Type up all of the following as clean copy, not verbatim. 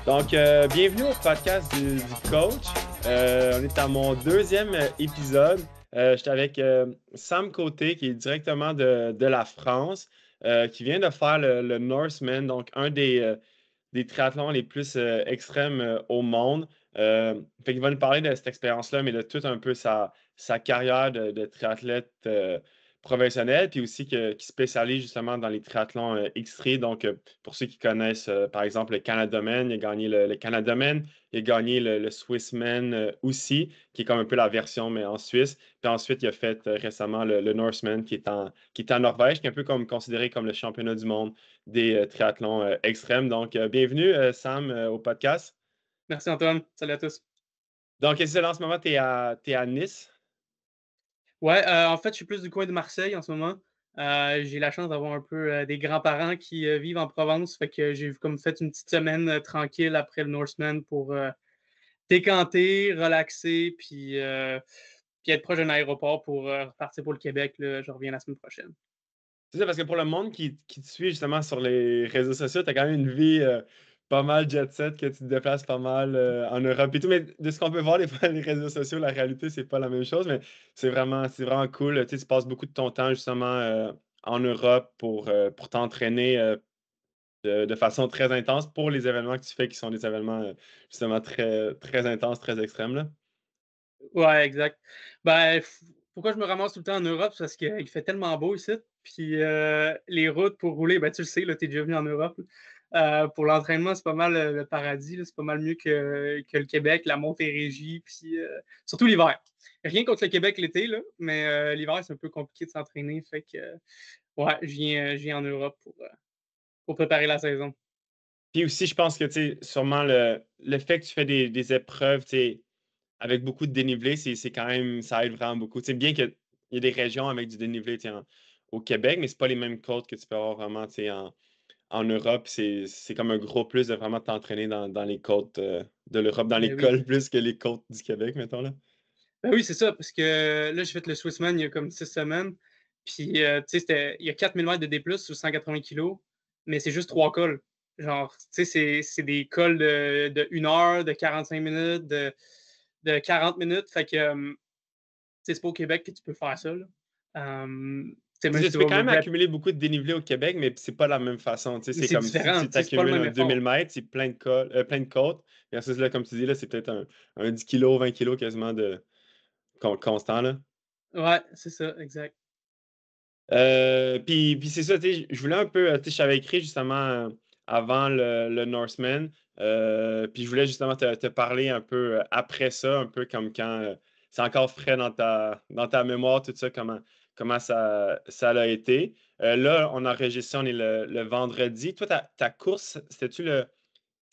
Bienvenue au podcast du coach. On est à mon deuxième épisode. J'étais avec Sam Côté, qui est directement de la France, qui vient de faire le Norseman, donc un des triathlons les plus extrêmes au monde. Fait qu'il va nous parler de cette expérience-là, mais de toute un peu sa carrière de triathlète professionnel, puis aussi qui spécialise justement dans les triathlons X-Tri. Donc, pour ceux qui connaissent, par exemple, le Canadaman, il a gagné le Canadaman, il a gagné le Swissman aussi, qui est comme un peu la version, mais en Suisse. Puis ensuite, il a fait récemment le Norseman, qui est en Norvège, qui est un peu comme considéré comme le championnat du monde des triathlons extrêmes. Donc, bienvenue, Sam, au podcast. Merci Antoine. Salut à tous. Donc, qu'est-ce que c'est là en ce moment? T'es à Nice? Ouais, en fait, je suis plus du coin de Marseille en ce moment. J'ai la chance d'avoir un peu, des grands-parents qui, vivent en Provence. Fait que j'ai comme fait une petite semaine, tranquille après le Norseman pour, décanter, relaxer, puis être proche d'un aéroport pour, repartir pour le Québec, là. Je reviens la semaine prochaine. C'est ça, parce que pour le monde qui te suit justement sur les réseaux sociaux, tu as quand même une vie pas mal jet set, que tu te déplaces pas mal en Europe et tout. Mais de ce qu'on peut voir des fois les réseaux sociaux, la réalité, c'est pas la même chose, mais c'est vraiment cool. Tu sais, tu passes beaucoup de ton temps justement en Europe pour t'entraîner de façon très intense pour les événements que tu fais, qui sont des événements justement très, très intenses, très extrêmes, là. Ouais, exact. Ben, pourquoi je me ramasse tout le temps en Europe? C'est parce qu'il fait tellement beau ici. Puis les routes pour rouler, ben, tu le sais, tu es déjà venu en Europe. Pour l'entraînement, c'est pas mal le paradis, là. C'est pas mal mieux que le Québec, la Montérégie, puis surtout l'hiver. Rien contre le Québec l'été, là, mais l'hiver, c'est un peu compliqué de s'entraîner. Fait que, ouais, je viens en Europe pour préparer la saison. Puis aussi, je pense que, tu sais, sûrement le fait que tu fais des épreuves, tu sais, avec beaucoup de dénivelé, c'est quand même, ça aide vraiment beaucoup. Tu sais, bien qu'il y a des régions avec du dénivelé, tu sais, au Québec, mais c'est pas les mêmes côtes que tu peux avoir vraiment, tu sais, en Europe. C'est comme un gros plus de vraiment t'entraîner dans les côtes de l'Europe, dans Ben oui. l'école, plus que les côtes du Québec, mettons, là. Ben oui, c'est ça, parce que là, j'ai fait le Swissman il y a comme 6 semaines. Puis, tu sais, il y a 4000 mètres de D+, sur 180 kilos, mais c'est juste 3 cols. Genre, tu sais, c'est des cols de 1 heure, de 45 minutes, de 40 minutes. Fait que, tu sais, c'est pas au Québec que tu peux faire ça, là. Tu sais, C'est même ça, si tu tu peux vas quand même rep, accumuler beaucoup de dénivelé au Québec, mais c'est pas la même façon. Tu sais, mais c'est c'est comme si différent, tu tu sais, c'est pas le accumules même un 2000 effort. mètres, c'est plein de côtes. Et ensuite, là, comme tu dis, là, c'est peut-être un 10 kilos, 20 kilos quasiment de constant, là. Ouais, c'est ça, exact. Puis c'est ça, tu sais, je voulais un peu, tu sais, je t'avais écrit justement avant le Norseman, puis je voulais justement te parler un peu après ça, un peu comme quand c'est encore frais dans ta mémoire, tout ça, comment ça l'a été. Là, on enregistre ça, on est le vendredi. Toi, ta course, c'était-tu le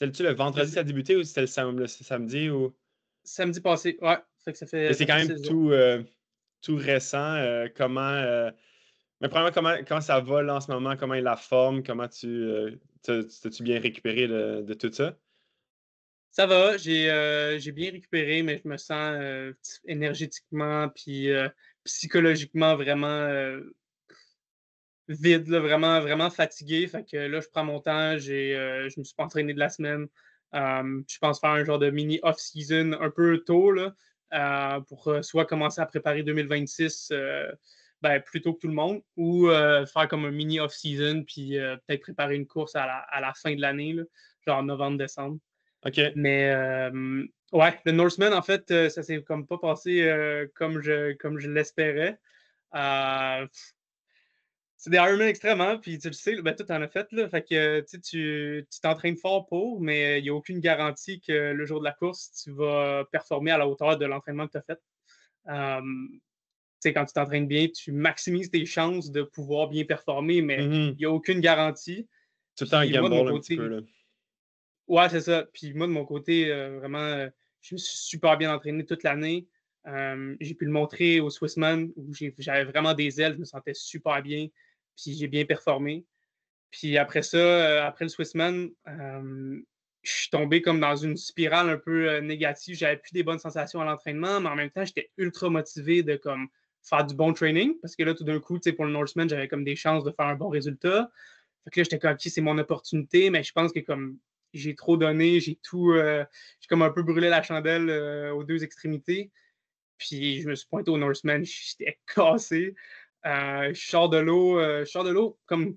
Le vendredi s ça a débuté ou c'était le samedi ou. Samedi passé, ouais, fait que ça Mais fait c'est ça quand fait même 6 jours. tout récent. Mais premièrement, comment ça va là en ce moment? Comment est la forme? Comment t'as-tu bien récupéré de tout ça? Ça va, j'ai bien récupéré, mais je me sens, énergétiquement puis, psychologiquement vraiment, vide, là, vraiment vraiment fatigué. Fait que là, je prends mon temps, je me suis pas entraîné de la semaine. Je pense faire un genre de mini off season un peu tôt, là, pour, soit commencer à préparer 2026, ben, plus tôt que tout le monde ou, faire comme un mini off season puis, peut-être préparer une course à la fin de l'année, là, genre novembre-décembre. OK. Mais ouais, le Norseman, en fait, ça s'est comme pas passé comme je l'espérais. Euh, c'est des Ironman extrêmes, hein, puis tu le sais, ben, toi, t'en as fait, là. Fait que tu t'entraînes fort pour, mais il n'y a aucune garantie que le jour de la course, tu vas performer à la hauteur de l'entraînement que tu as fait. Tu sais, quand tu t'entraînes bien, tu maximises tes chances de pouvoir bien performer, mais Mhm. il n'y a aucune garantie. Tout le temps un Puis moi, de mon gamble un petit peu, côté, là. ouais, c'est ça. Puis moi, de mon côté, vraiment, je me suis super bien entraîné toute l'année. J'ai pu le montrer au Swissman où j'avais vraiment des ailes, je me sentais super bien, puis j'ai bien performé. Puis après ça, après le Swissman, je suis tombé comme dans une spirale un peu négative. J'avais plus des bonnes sensations à l'entraînement, mais en même temps, j'étais ultra motivé de comme faire du bon training parce que là, tout d'un coup, tu sais, pour le Norseman, j'avais comme des chances de faire un bon résultat. Fait que là, j'étais comme, OK, c'est mon opportunité, mais je pense que comme j'ai trop donné, j'ai comme un peu brûlé la chandelle aux deux extrémités. Puis je me suis pointé au Norseman, j'étais cassé. Je sors de l'eau comme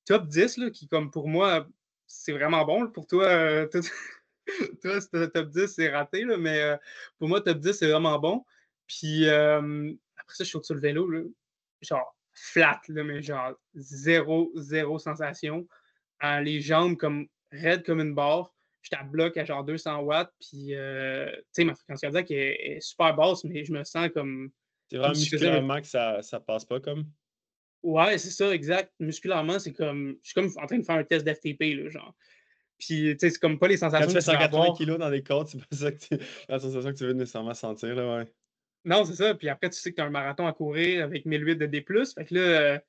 top 10, là, qui, comme pour moi, c'est vraiment bon. Pour toi, toi top 10, c'est raté, là, mais pour moi, top 10, c'est vraiment bon. Puis après ça, je saute sur le vélo, là, genre flat, là, mais genre zéro sensation. Les jambes comme raides comme une barre. J'étais à bloc à genre 200 watts. Puis, tu sais, ma fréquence cardiaque est super basse, mais je me sens C'est comme vraiment si je faisais un. musculairement que ça passe pas comme? Ouais, c'est ça, exact. Musculairement, c'est comme. Je suis comme en train de faire un test d'FTP, là, genre. Puis, tu sais, c'est comme pas les Quand tu sensations fais que tu vas 180 avoir. kilos dans les côtes, c'est pas ça que tu la sensation que tu veux nécessairement sentir, là, ouais. Non, c'est ça. Puis après, tu sais que tu as un marathon à courir avec 1008 de D+. Fait que là,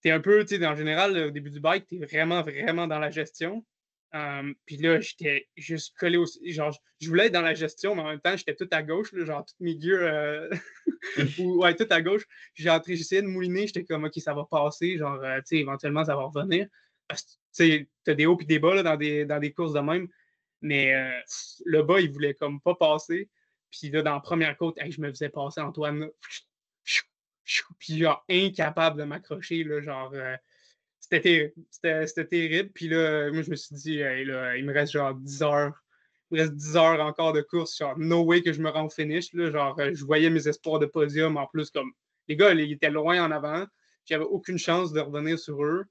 t'es un peu, tu sais, en général, au début du bike, t'es vraiment dans la gestion. Puis là, j'étais juste collé au. Genre, je voulais être dans la gestion, mais en même temps, j'étais tout à gauche, là, genre, tout mes gears, ouais, tout à gauche. J'essayais de mouliner, j'étais comme, OK, ça va passer, genre, tu sais, éventuellement, ça va revenir. Parce que, tu sais, t'as des hauts et des bas, là, dans des courses de même. Mais le bas, il voulait comme pas passer. Puis là, dans la première côte, hey, je me faisais passer Antoine. Là. Puis genre, incapable de m'accrocher. Là, genre, c'était terrible. C'était terrible. Puis là, moi, je me suis dit, hey, là, il me reste genre 10 heures. Il me reste 10 heures encore de course. Genre, no way que je me rends au finish. Là, genre, je voyais mes espoirs de podium. En plus, comme les gars, ils étaient loin en avant. J'avais aucune chance de revenir sur eux.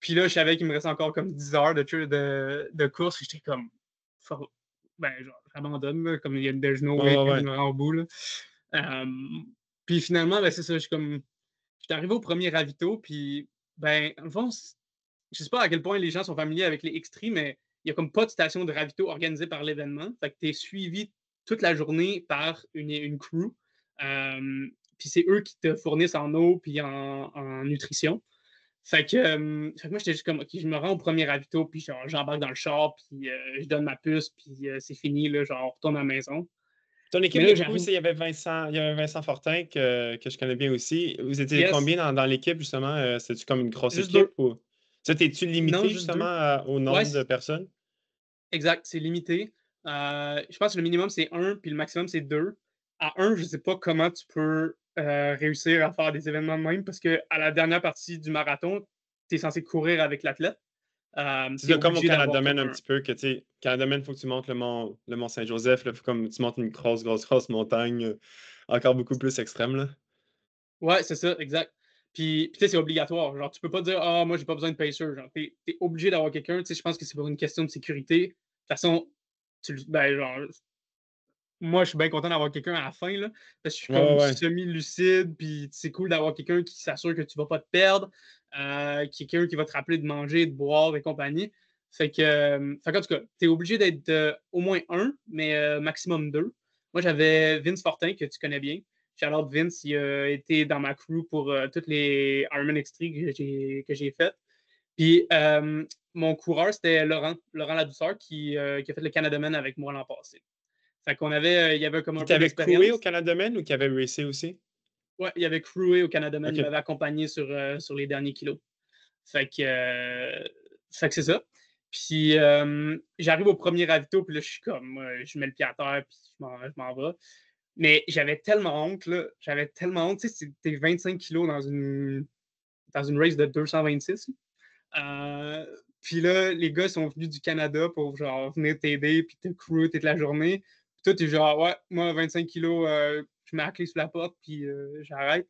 Puis là, je savais qu'il me restait encore comme 10 heures de course. J'étais comme, ben, genre, j'abandonne, là, comme il y a de no Ouais, way ouais, que je ouais. me rends au bout. Là. Euh, puis finalement, ben, c'est ça, j'étais arrivé au premier ravito, puis, ben, en fond, je sais pas à quel point les gens sont familiers avec les extries, mais il y a comme pas de station de ravito organisée par l'événement. Fait que tu es suivi toute la journée par une crew. Puis c'est eux qui te fournissent en eau puis en nutrition. Fait que moi, j'étais juste comme, OK, je me rends au premier ravito, puis genre, j'embarque dans le char, puis je donne ma puce, puis c'est fini, là, genre, on retourne à la maison. Ton Mais équipe là, de crew, j'arrive. c'est il y avait Vincent Fortin que je connais bien aussi. Vous étiez Yes, combien dans l'équipe, justement? C'est-tu comme une grosse juste équipe deux. ou ça, t'es-tu Non, limité juste justement deux. au Ouais, nombre de personnes? exact, c'est limité. Je pense que le minimum, c'est un, puis le maximum, c'est deux. À un, je sais pas comment tu peux réussir à faire des événements de même, parce que à la dernière partie du marathon, tu es censé courir avec l'athlète. C'est Tu es ça, comme au obligé d'avoir Canada-Men comme un un. petit peu, que tu sais, Canada-Men, il faut que tu montes le mont Saint-Joseph, là, faut comme tu montes une grosse montagne, encore beaucoup plus extrême, là. Ouais, c'est ça, exact. Puis tu sais, c'est obligatoire. Genre, tu peux pas dire, ah, moi, j'ai pas besoin de pacer. Genre, t'es obligé d'avoir quelqu'un. Tu sais, je pense que c'est pour une question de sécurité. De toute façon, ben, genre, moi, je suis bien content d'avoir quelqu'un à la fin, là, parce que je suis Ouais, ouais, comme ouais. semi-lucide. Puis c'est cool d'avoir quelqu'un qui s'assure que tu vas pas te perdre, quelqu'un qui va te rappeler de manger, de boire et compagnie. Fait qu'en tout cas, t'es obligé d'être au moins un, mais maximum deux. Moi, j'avais Vince Fortin, que tu connais bien. Charlotte Vince, il a été dans ma crew pour toutes les Ironman Extreme que j'ai faites. Puis mon coureur, c'était Laurent Ladouceur, qui a fait le Canadaman avec moi l'an passé. Fait qu'on avait, il y avait comme Qui un peu t'avait crewé au d'expérience. Canada-Men ou qui avait racé aussi? Ouais, il avait crewé au Canadaman, il OK. m'avait accompagné sur les derniers kilos. Fait que c'est ça. Puis j'arrive au premier ravito, puis là, je suis comme, je mets le pied à terre, puis je m'en vais. Mais j'avais tellement honte, là. J'avais tellement honte. Tu sais, c'était 25 kilos dans une race de 226. Euh, Puis là, les gars sont venus du Canada pour genre venir t'aider, puis te crew toute la journée. Puis toi, t'es genre, ouais, moi, 25 kilos, je mets la clé sur la porte, puis j'arrête.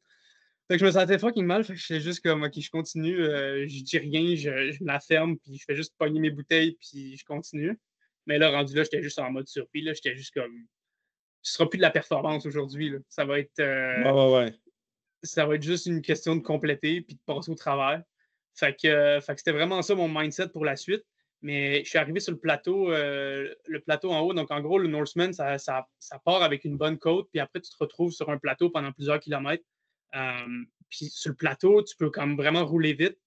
Fait que je me sentais fucking mal, fait que j'étais juste comme, ok, je continue, je dis rien, je me la ferme, puis je fais juste pogner mes bouteilles, puis je continue. Mais là, rendu là, j'étais juste en mode surpris, là, j'étais juste comme, ce sera plus de la performance aujourd'hui, là. Ouais, ouais, ouais. Ça va être juste une question de compléter, puis de passer au travers. Fait que c'était vraiment ça mon mindset pour la suite. Mais je suis arrivé sur le plateau en haut. Donc, en gros, le Norseman, ça part avec une bonne côte, puis après, tu te retrouves sur un plateau pendant plusieurs kilomètres. Puis sur le plateau, tu peux comme vraiment rouler vite.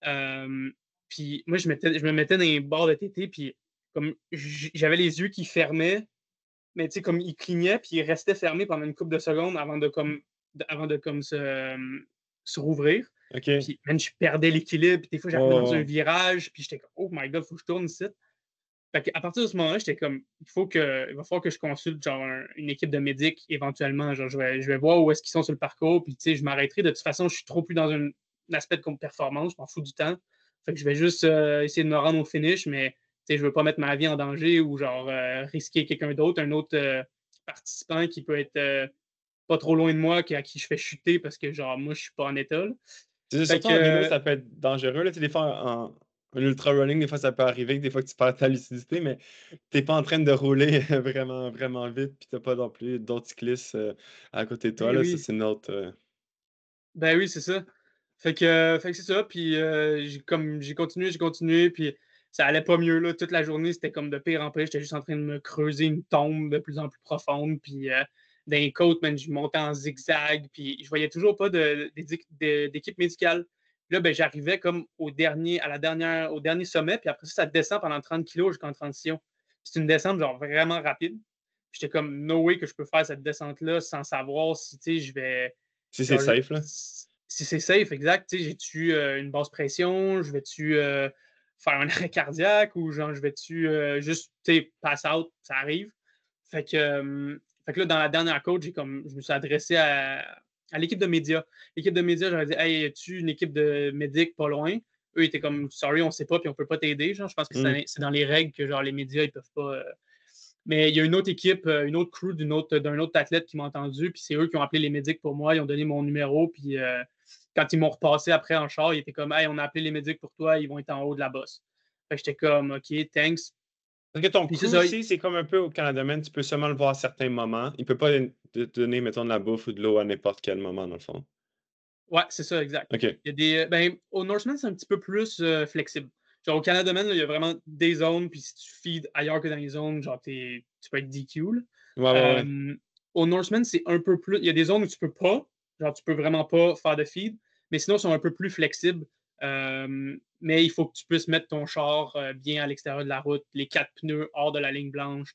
Euh, Puis moi, je me mettais dans les bords de TT, puis comme j'avais les yeux qui fermaient, mais tu sais, comme ils clignaient, puis ils restaient fermés pendant une couple de secondes avant de comme se rouvrir. OK. Puis, man, je perdais l'équilibre. Puis des fois, Ouais, j'arrivais dans ouais, un ouais. virage. Puis j'étais comme, oh my god, faut que je tourne ici. Fait qu'à partir de ce moment-là, j'étais comme, il va falloir que je consulte genre une équipe de médics éventuellement. Genre, je vais voir où est-ce qu'ils sont sur le parcours, puis tu sais, je m'arrêterai. De toute façon, je suis trop plus dans un aspect de performance, je m'en fous du temps. Fait que je vais juste essayer de me rendre au finish, mais tu sais, je veux pas mettre ma vie en danger ou genre risquer quelqu'un d'autre, un autre participant qui peut être pas trop loin de moi, à qui je fais chuter parce que genre moi je suis pas en état, là. C'est Fait surtout en vélo, que ça peut être dangereux, là. Tu sais, des fois, en ultra running, des fois, ça peut arriver que des fois que tu perds ta lucidité, mais t'es pas en train de rouler vraiment, vraiment vite, puis t'as pas non plus d'autres cyclistes à côté de toi, ben là. Ça, oui, c'est une autre. ben oui, c'est ça. Fait que c'est ça, puis j'ai continué, puis ça allait pas mieux, là. Toute la journée, c'était comme de pire en pire. J'étais juste en train de me creuser une tombe de plus en plus profonde, puis dans les côtes, man, je montais en zigzag, puis je voyais toujours pas d'équipe médicale. Puis là, ben, j'arrivais comme au dernier sommet, puis après ça, ça descend pendant 30 kilos jusqu'en transition. C'est une descente, genre, vraiment rapide. J'étais comme, no way que je peux faire cette descente-là sans savoir si, tu sais, Si c'est genre, safe, là. si c'est safe, exact, tu sais, j'ai-tu une basse pression, je vais-tu faire un arrêt cardiaque ou genre je vais-tu juste, tu sais, pass out, ça arrive. Fait que là, dans la dernière coach, je me suis adressé à l'équipe de médias. L'équipe de médias, j'aurais dit, hey, as-tu une équipe de médics pas loin? Eux étaient comme, sorry, on sait pas, puis on peut pas t'aider. Genre, je pense que Hmm. c'est dans les règles que genre les médias, ils peuvent pas. Mais il y a une autre équipe, une autre crew d'un autre athlète qui m'a entendu, puis c'est eux qui ont appelé les médics pour moi, ils ont donné mon numéro, puis quand ils m'ont repassé après en char, ils étaient comme, hey, on a appelé les médics pour toi, ils vont être en haut de la bosse. Fait que j'étais comme, OK, thanks. Parce que ton Puis c'est crew ça. aussi, c'est comme un peu au Canada, tu peux seulement le voir à certains moments. Il peut pas te donner, mettons, de la bouffe ou de l'eau à n'importe quel moment, dans le fond. Ouais, c'est ça, exact. OK. Il y a ben, au Norseman, c'est un petit peu plus flexible. Genre, au Canada, là, il y a vraiment des zones, puis si tu feeds ailleurs que dans les zones, genre, tu peux être DQ, là. Ouais, ouais, ouais. Au Norseman, c'est un peu plus. Il y a des zones où tu peux pas, genre, tu peux vraiment pas faire de feed, mais sinon, ils sont un peu plus flexibles. Mais il faut que tu puisses mettre ton char bien à l'extérieur de la route, les quatre pneus hors de la ligne blanche.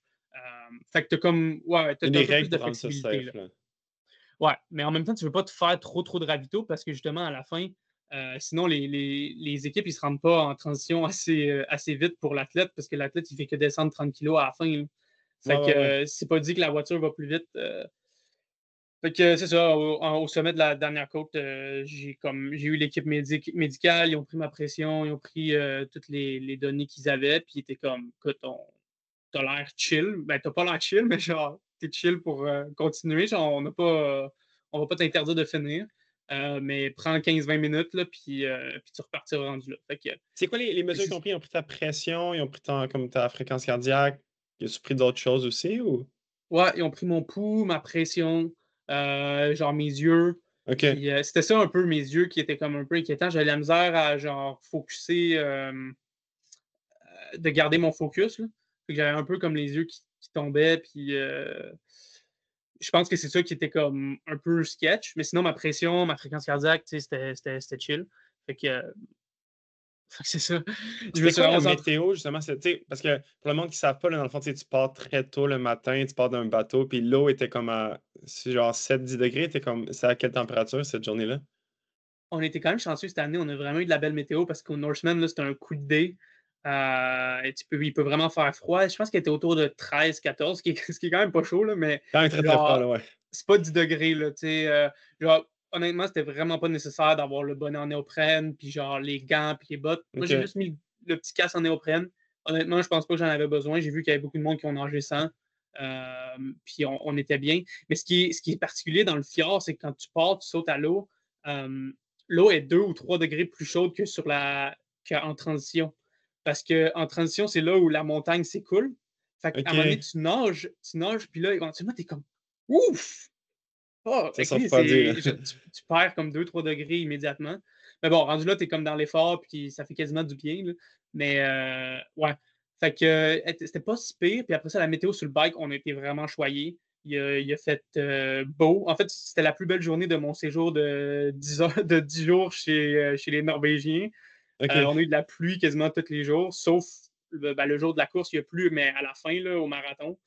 Fait que t'as comme. Ouais, Il y a t'as des un peu plus règles de pour rendre ça flexibilité, safe, là. là. Ouais, mais en même temps, tu veux pas te faire trop de ravito parce que justement, à la fin, sinon, les équipes, ils se rendent pas en transition assez vite pour l'athlète parce que l'athlète, il fait que descendre 30 kilos à la fin, là. Ouais, Fait que ouais, ouais. c'est pas dit que la voiture va plus vite. Fait que c'est ça, au sommet de la dernière côte, j'ai eu l'équipe médicale, ils ont pris ma pression, ils ont pris toutes les données qu'ils avaient, puis ils étaient comme, écoute, t'as l'air chill. Ben, t'as pas l'air chill, mais genre, t'es chill pour continuer. Genre, on va pas t'interdire de finir. Mais prends 15-20 minutes, là, puis tu repartiras rendu là. C'est quoi les Fait que mesures qu'ils ont pris? Ils ont pris ta pression, ils ont pris comme ta fréquence cardiaque. Ils ont pris d'autres choses aussi ou? ouais, ils ont pris mon pouls, ma pression, genre mes yeux. OK. Puis c'était ça un peu, mes yeux qui étaient comme un peu inquiétants. J'avais la misère à genre focusser, de garder mon focus, là. Fait que j'avais un peu comme les yeux qui tombaient, puis je pense que c'est ça qui était comme un peu sketch. Mais sinon, ma pression, ma fréquence cardiaque, tu sais, c'était chill. Fait que, euh, fait que c'est ça. Je me C'était suis quoi la ramassé entre. météo, justement? Tu sais, parce que pour le monde qui ne savent pas, là, dans le fond, tu sais, tu pars très tôt le matin, tu pars d'un bateau, puis l'eau était comme à c'est genre 7-10 degrés. C'est à quelle température cette journée-là? On était quand même chanceux cette année. On a vraiment eu de la belle météo parce qu'au Norseman, là, c'était un coup de dé. Et il peut vraiment faire froid. Je pense qu'il était autour de 13-14, ce qui est quand même pas chaud, là, mais Quand même très, très froid, genre, là, ouais. c'est pas 10 degrés, là, tu sais. Genre, honnêtement, c'était vraiment pas nécessaire d'avoir le bonnet en néoprène, puis genre les gants, puis les bottes. Moi, j'ai OK. juste mis le petit casque en néoprène. Honnêtement, je pense pas que j'en avais besoin. J'ai vu qu'il y avait beaucoup de monde qui ont nagé sans. Puis on était bien. Mais ce qui est particulier dans le fjord, c'est que quand tu pars, tu sautes à l'eau. euh, L'eau est 2 ou 3 degrés plus chaude qu'en transition. Parce qu'en transition, c'est là où la montagne s'écoule. Fait qu'à un moment donné, OK. tu nages, puis là, éventuellement, t'es comme ouf! Oh, Ça OK, se refroidit, là. tu perds comme 2-3 degrés immédiatement. Mais bon, rendu là, t'es comme dans l'effort, puis ça fait quasiment du bien, là. Mais ouais. Fait que c'était pas si pire. Puis après ça, la météo sur le bike, on a été vraiment choyés. Il a fait beau. En fait, c'était la plus belle journée de mon séjour de 10 heures, de 10 jours chez les Norvégiens. OK. On a eu de la pluie quasiment tous les jours, sauf le jour de la course, il y a plu, mais à la fin, là, au marathon.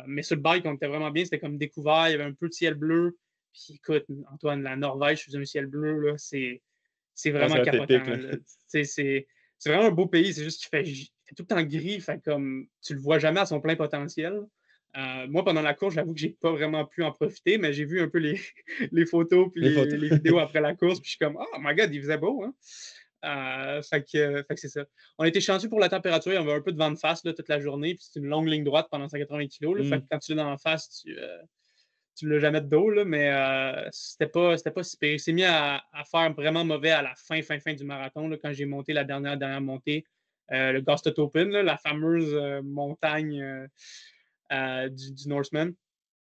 Mais sur le bike, on était vraiment bien. C'était comme découvert. Il y avait un peu de ciel bleu. Puis écoute, Antoine, la Norvège sous un ciel bleu, là, c'est Ouais, vraiment ça va être épique, capotant, là. là. Tu sais, c'est vraiment un beau pays, c'est juste qu'il fait tout le temps gris, fait comme tu le vois jamais à son plein potentiel. Moi, pendant la course, j'avoue que j'ai pas vraiment pu en profiter, mais j'ai vu un peu les, les photos puis Les photos. les vidéos après la course, puis je suis comme, oh my god, il faisait beau, hein? Fait que c'est ça. On a été chanceux pour la température, il y avait un peu de vent de face là, toute la journée, puis c'est une longue ligne droite pendant 180 kilos, là, fait que Hmm. quand tu l'as dans la face, tu l'as jamais de dos, là, mais c'était pas si pire. Il s'est mis à faire vraiment mauvais à la fin du marathon, là, quand j'ai monté la dernière montée, le Gostot Open, là, la fameuse montagne du Norseman.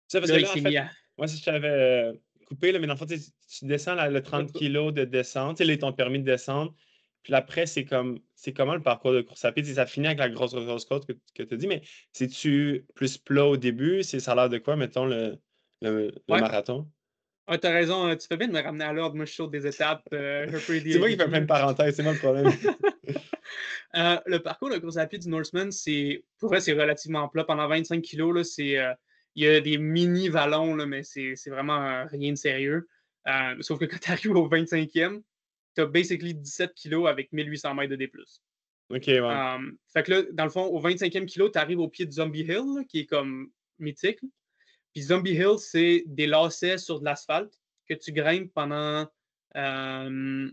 Ça, parce que Là, il là, en s'est mis fait, à. moi, si je t'avais coupé, là, mais dans le fond, tu descends le 30 kilos de descente, tu sais, là, ils t'ont permis de descendre. Puis après, c'est comment le parcours de course à pied? Tu sais, ça finit avec la grosse côte que tu as dit, mais c'est-tu plus plat au début? Ça a l'air de quoi, mettons, le Ouais, marathon? ouais, t'as raison, tu fais bien de me ramener à l'ordre. Moi, je saute des étapes, un peu C'est moi qui fais plein de ADD. parenthèses, c'est moi le problème. Le parcours de course à pied du Norseman, pour vrai, c'est relativement plat. Pendant 25 kilos, là, il y a des mini-vallons, là, mais c'est vraiment rien de sérieux. Sauf que quand tu arrives au 25e, tu as basically 17 kilos avec 1800 mètres de D+. OK, ouais. Fait que là, dans le fond, au 25e kilo, tu arrives au pied de Zombie Hill, là, qui est comme mythique. Là. Puis Zombie Hill, c'est des lacets sur de l'asphalte que tu grimpes pendant euh,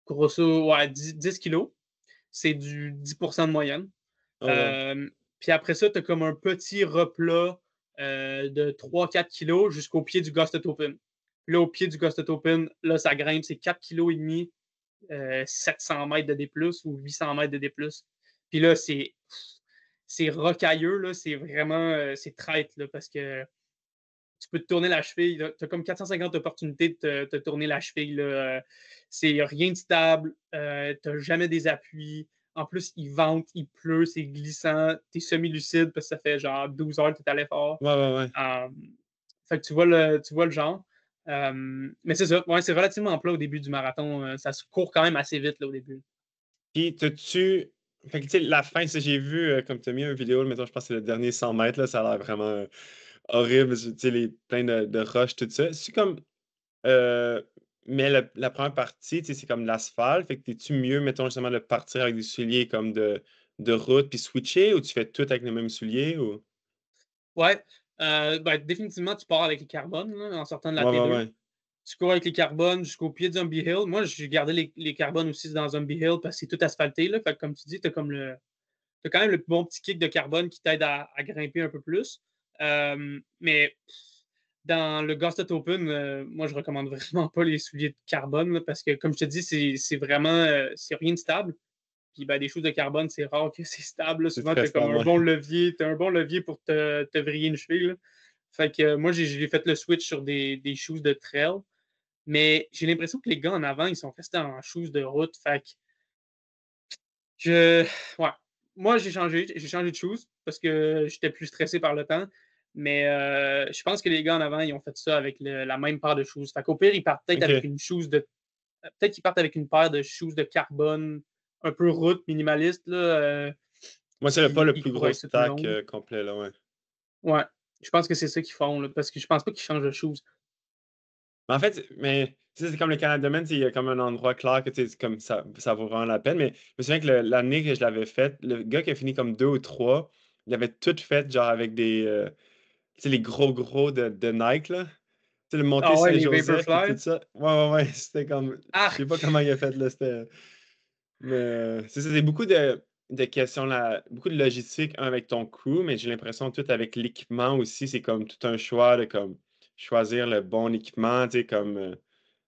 grosso ouais, 10 kilos. C'est du 10% de moyenne. Oh, wow. Euh, Puis après ça, tu as comme un petit replat de 3-4 kilos jusqu'au pied du Gostot Open. Puis là, au pied du Gostot Open, là, ça grimpe, c'est 4 kg et demi, 700 mètres de D+, ou 800 mètres de D+. Puis là, c'est rocailleux, là, c'est vraiment, c'est traite, là, parce que tu peux te tourner la cheville. Tu as comme 450 opportunités de te tourner la cheville. Là. C'est rien de stable. Tu n'as jamais des appuis. En plus, il vente, il pleut, c'est glissant. Tu es semi-lucide parce que ça fait genre 12 heures que tu es à l'effort. Ouais, ouais, ouais. Euh, Fait que tu vois le genre. Mais c'est ça. Ouais, c'est relativement plat au début du marathon. Ça se court quand même assez vite là, au début. Puis, t'as-tu. Fait que, tu sais, la fin, ça, j'ai vu, comme tu as mis une vidéo, mettons, je pense que c'est le dernier 100 mètres, là, ça a l'air vraiment horrible, tu sais, plein de roches, tout ça. C'est comme. euh, mais la première partie, tu sais, c'est comme de l'asphalte. Fait que t'es-tu mieux, mettons, justement, de partir avec des souliers comme de route puis switcher ou tu fais tout avec les mêmes souliers ou. Ouais. Ben, définitivement, tu pars avec les carbones là, en sortant de la Ouais, ouais, T2. ouais. Tu cours avec les carbones jusqu'au pied de Zombie Hill. Moi, j'ai gardé les carbones aussi dans Zombie Hill parce que c'est tout asphalté. Là. Fait que, comme tu dis, tu as quand même le bon petit kick de carbone qui t'aide à grimper un peu plus. Mais dans le Gostot Open, moi, je recommande vraiment pas les souliers de carbone là, parce que, comme je te dis, c'est vraiment c'est rien de stable. Puis ben, des choses de carbone, c'est rare que c'est stable. Là. C'est Souvent, très tu as comme stable, un ouais. bon levier. Tu as un bon levier pour te vriller une cheville. Là. Fait que moi, j'ai fait le switch sur des shoes de trail. Mais j'ai l'impression que les gars en avant, ils sont restés en shoes de route. Fait que je. Ouais. Moi, j'ai changé de shoes parce que j'étais plus stressé par le temps. Mais je pense que les gars en avant, ils ont fait ça avec la même paire de shoes. Fait qu'au pire, ils partent peut-être avec OK. une shoes de. Peut-être qu'ils partent avec une paire de shoes de carbone, un peu route, minimaliste, là, Moi, c'est pas puis le ils plus courent gros avec ça tout le stack long. complet, là, ouais. Ouais. Je pense que c'est ça qu'ils font, là, parce que je pense pas qu'ils changent de shoes. Mais en fait, tu sais, c'est comme le Canada Man, il y a comme un endroit clair que tu sais, c'est comme ça vaut vraiment la peine. Mais je me souviens que l'année que je l'avais faite, le gars qui a fini comme deux ou trois, il avait tout fait genre avec des tu sais, les gros de Nike, là. Tu sais, le montée Ah ouais, les Saint-Joseph puis tout Vaporfly. ça. Ouais, ouais, ouais. C'était comme. Je sais pas Arc! comment il a fait là. Mais c'est ça, c'est beaucoup de questions là, beaucoup de logistique, un avec ton crew, mais j'ai l'impression tout avec l'équipement aussi, c'est comme tout un choix de comme choisir le bon équipement, tu sais, comme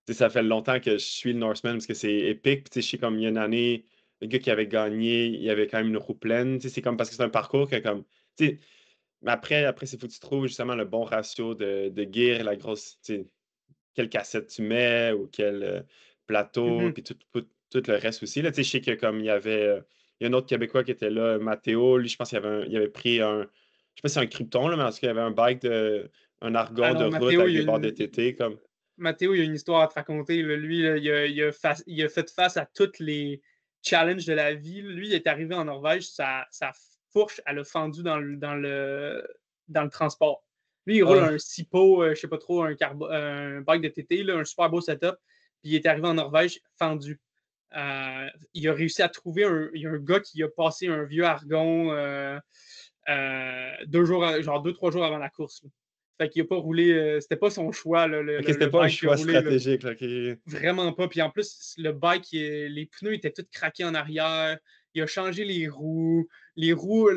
tu sais, ça fait longtemps que je suis le Norseman parce que c'est épique. Puis, tu sais, je sais comme il y a une année, le gars qui avait gagné, il y avait quand même une roue pleine. Tu sais, c'est comme parce que c'est un parcours que comme. Tu sais, mais après, c'est faut que tu trouves justement le bon ratio de gear, la grosse. Tu sais, quelle cassette tu mets ou quel plateau, Mhm. puis tout le reste aussi. Là, tu sais, je sais que comme il y a un autre Québécois qui était là, Mathéo, lui, je pense il avait pris un. Je sais pas si c'est un Krypton, là, mais en tout cas, il avait un bike un Ah argon de non, route avec des barres de TT. Comme. Mathéo, il a une histoire à te raconter. Là. Lui, là, il a fait face à tous les challenges de la vie. Lui, il est arrivé en Norvège, sa fourche, elle a fendu dans le transport. Lui, il roule Ah, un Sipo, je sais pas trop, un bike de TT, là, un super beau setup. Puis il est arrivé en Norvège fendu. Il a réussi à trouver il y a un gars qui a passé un vieux argon 2 jours, genre 2, 3 jours avant la course, là. Fait qu'il a pas roulé, c'était pas son choix, là, OK, le c'était pas un bike qu'il a choix roulé, là. stratégique, là, OK, OK. Vraiment pas. Puis en plus, le bike, les pneus étaient tous craqués en arrière. Il a changé les roues. Les roues,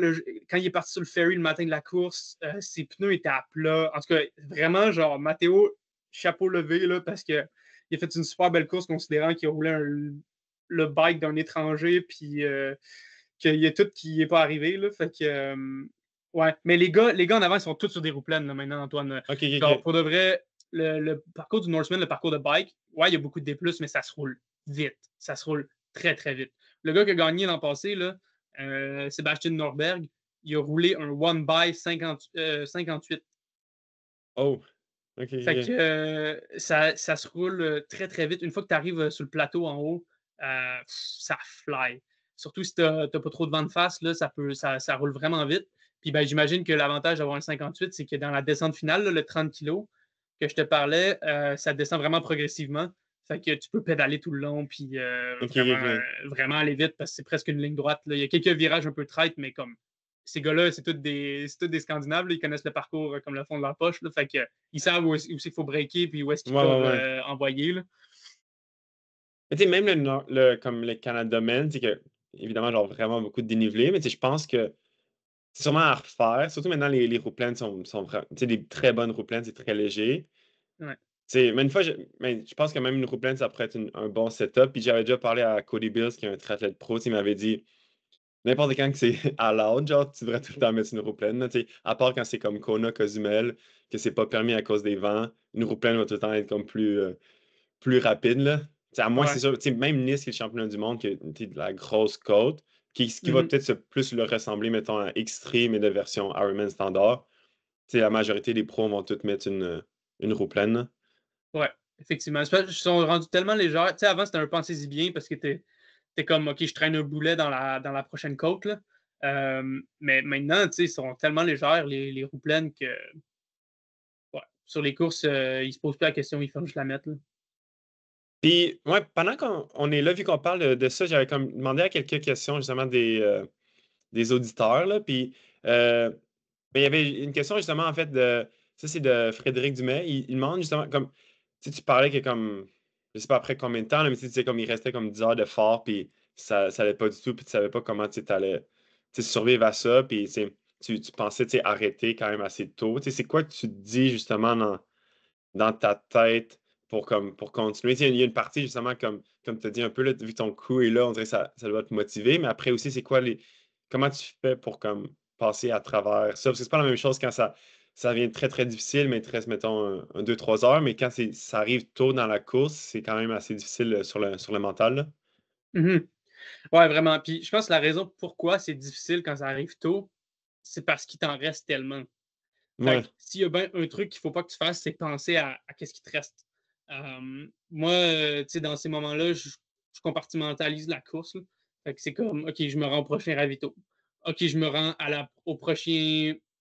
quand il est parti sur le ferry le matin de la course, ses pneus étaient à plat. En tout cas, vraiment, genre, Matteo, chapeau levé, là, parce qu'il a fait une super belle course, considérant qu'il a roulé le bike d'un étranger, puis qu'il y a tout qui n'est pas arrivé, là. Fait que, ouais. Mais les gars en avant, ils sont tous sur des roues pleines, là, maintenant, Antoine. OK, OK, Genre, OK. pour de vrai, le parcours du Norseman, le parcours de bike, ouais, il y a beaucoup de D+, mais ça se roule vite. Ça se roule très, très vite. Le gars qui a gagné l'an passé, là, Sébastien Norberg, il a roulé un one by 58. Oh! OK, Fait que OK. ça se roule très, très vite. Une fois que tu arrives sur le plateau en haut, ça fly. Surtout si tu n'as pas trop de vent de face, là, ça roule vraiment vite. Puis ben, j'imagine que l'avantage d'avoir un 58, c'est que dans la descente finale, là, le 30 kg que je te parlais, ça descend vraiment progressivement. Fait que tu peux pédaler tout le long, puis OK, vraiment, OK. vraiment aller vite parce que c'est presque une ligne droite, là. Il y a quelques virages un peu traites, mais comme ces gars-là, c'est tous des Scandinaves, là. Ils connaissent le parcours comme le fond de leur poche, là. Fait que ils savent où il faut breaker puis où est-ce qu'ils Ouais, peuvent ouais, ouais. envoyer, là. Mais tu sais, même comme le Canada Men, c'est que, évidemment, genre vraiment beaucoup de dénivelé, mais tu sais, je pense que c'est sûrement à refaire. Surtout maintenant, les roues pleines sont vraiment, tu sais, des très bonnes roues pleines, c'est très léger. Ouais. Tu sais, mais une fois, mais je pense que même une roue pleine, ça pourrait être un bon setup. Puis j'avais déjà parlé à Cody Bills, qui est un triathlète pro, tu sais, il m'avait dit n'importe quand que c'est allowed, genre, tu devrais tout le temps mettre une roue pleine, là, tu sais, à part quand c'est comme Kona, Cozumel, que c'est pas permis à cause des vents, une roue pleine va tout le temps être comme plus rapide, là. T'sais, à moins, c'est Ouais. sûr, t'sais, même Nice, qui est le championnat du monde, qui a de la grosse côte, ce qui va Mhm. peut-être plus le ressembler, mettons, à Extreme et de version Ironman standard. T'sais, la majorité des pros vont toutes mettre une roue pleine, là. Ouais, effectivement. C'est parce qu'ils sont rendus tellement légers. Tu sais, avant, c'était un pensez-y bien parce que t'es comme, OK, je traîne un boulet dans la prochaine côte, là. Mais maintenant, tu sais, ils sont tellement légères, les roues pleines, que ouais, sur les courses, ils se posent plus la question, ils font juste la mettre, là. Puis, ouais, pendant qu'on est là, vu qu'on parle de ça, j'avais comme demandé à quelques questions, justement, des auditeurs, là. Puis, ben, il y avait une question, justement, en fait, ça, c'est de Frédéric Dumais. Il demande, justement, comme, tu sais, tu parlais que, comme, je sais pas après combien de temps, là, mais tu sais, comme il restait comme 10 heures de fort, puis ça allait pas du tout, puis tu savais pas comment, tu allais, survivre à ça, puis, tu pensais, arrêter quand même assez tôt. Tu sais, c'est quoi que tu te dis, justement, dans ta tête pour continuer? Tu sais, il y a une partie, justement, comme tu as dit un peu, là, vu que ton coup est là, on dirait que ça doit te motiver, mais après aussi, c'est quoi comment tu fais pour comme passer à travers ça? Parce que c'est pas la même chose quand ça devient très, très difficile, mais il te reste, mettons, 2, 3 heures, mais quand ça arrive tôt dans la course, c'est quand même assez difficile sur le mental, là. Mhm. Ouais, vraiment. Puis je pense que la raison pourquoi c'est difficile quand ça arrive tôt, c'est parce qu'il t'en reste tellement. Fait Ouais. que s'il y a bien un truc qu'il faut pas que tu fasses, c'est penser à qu'est-ce qui te reste. Moi, tu sais, dans ces moments-là, je compartimentalise la course, là. Fait que c'est comme, OK, je me rends au prochain ravito. OK, je me rends à la,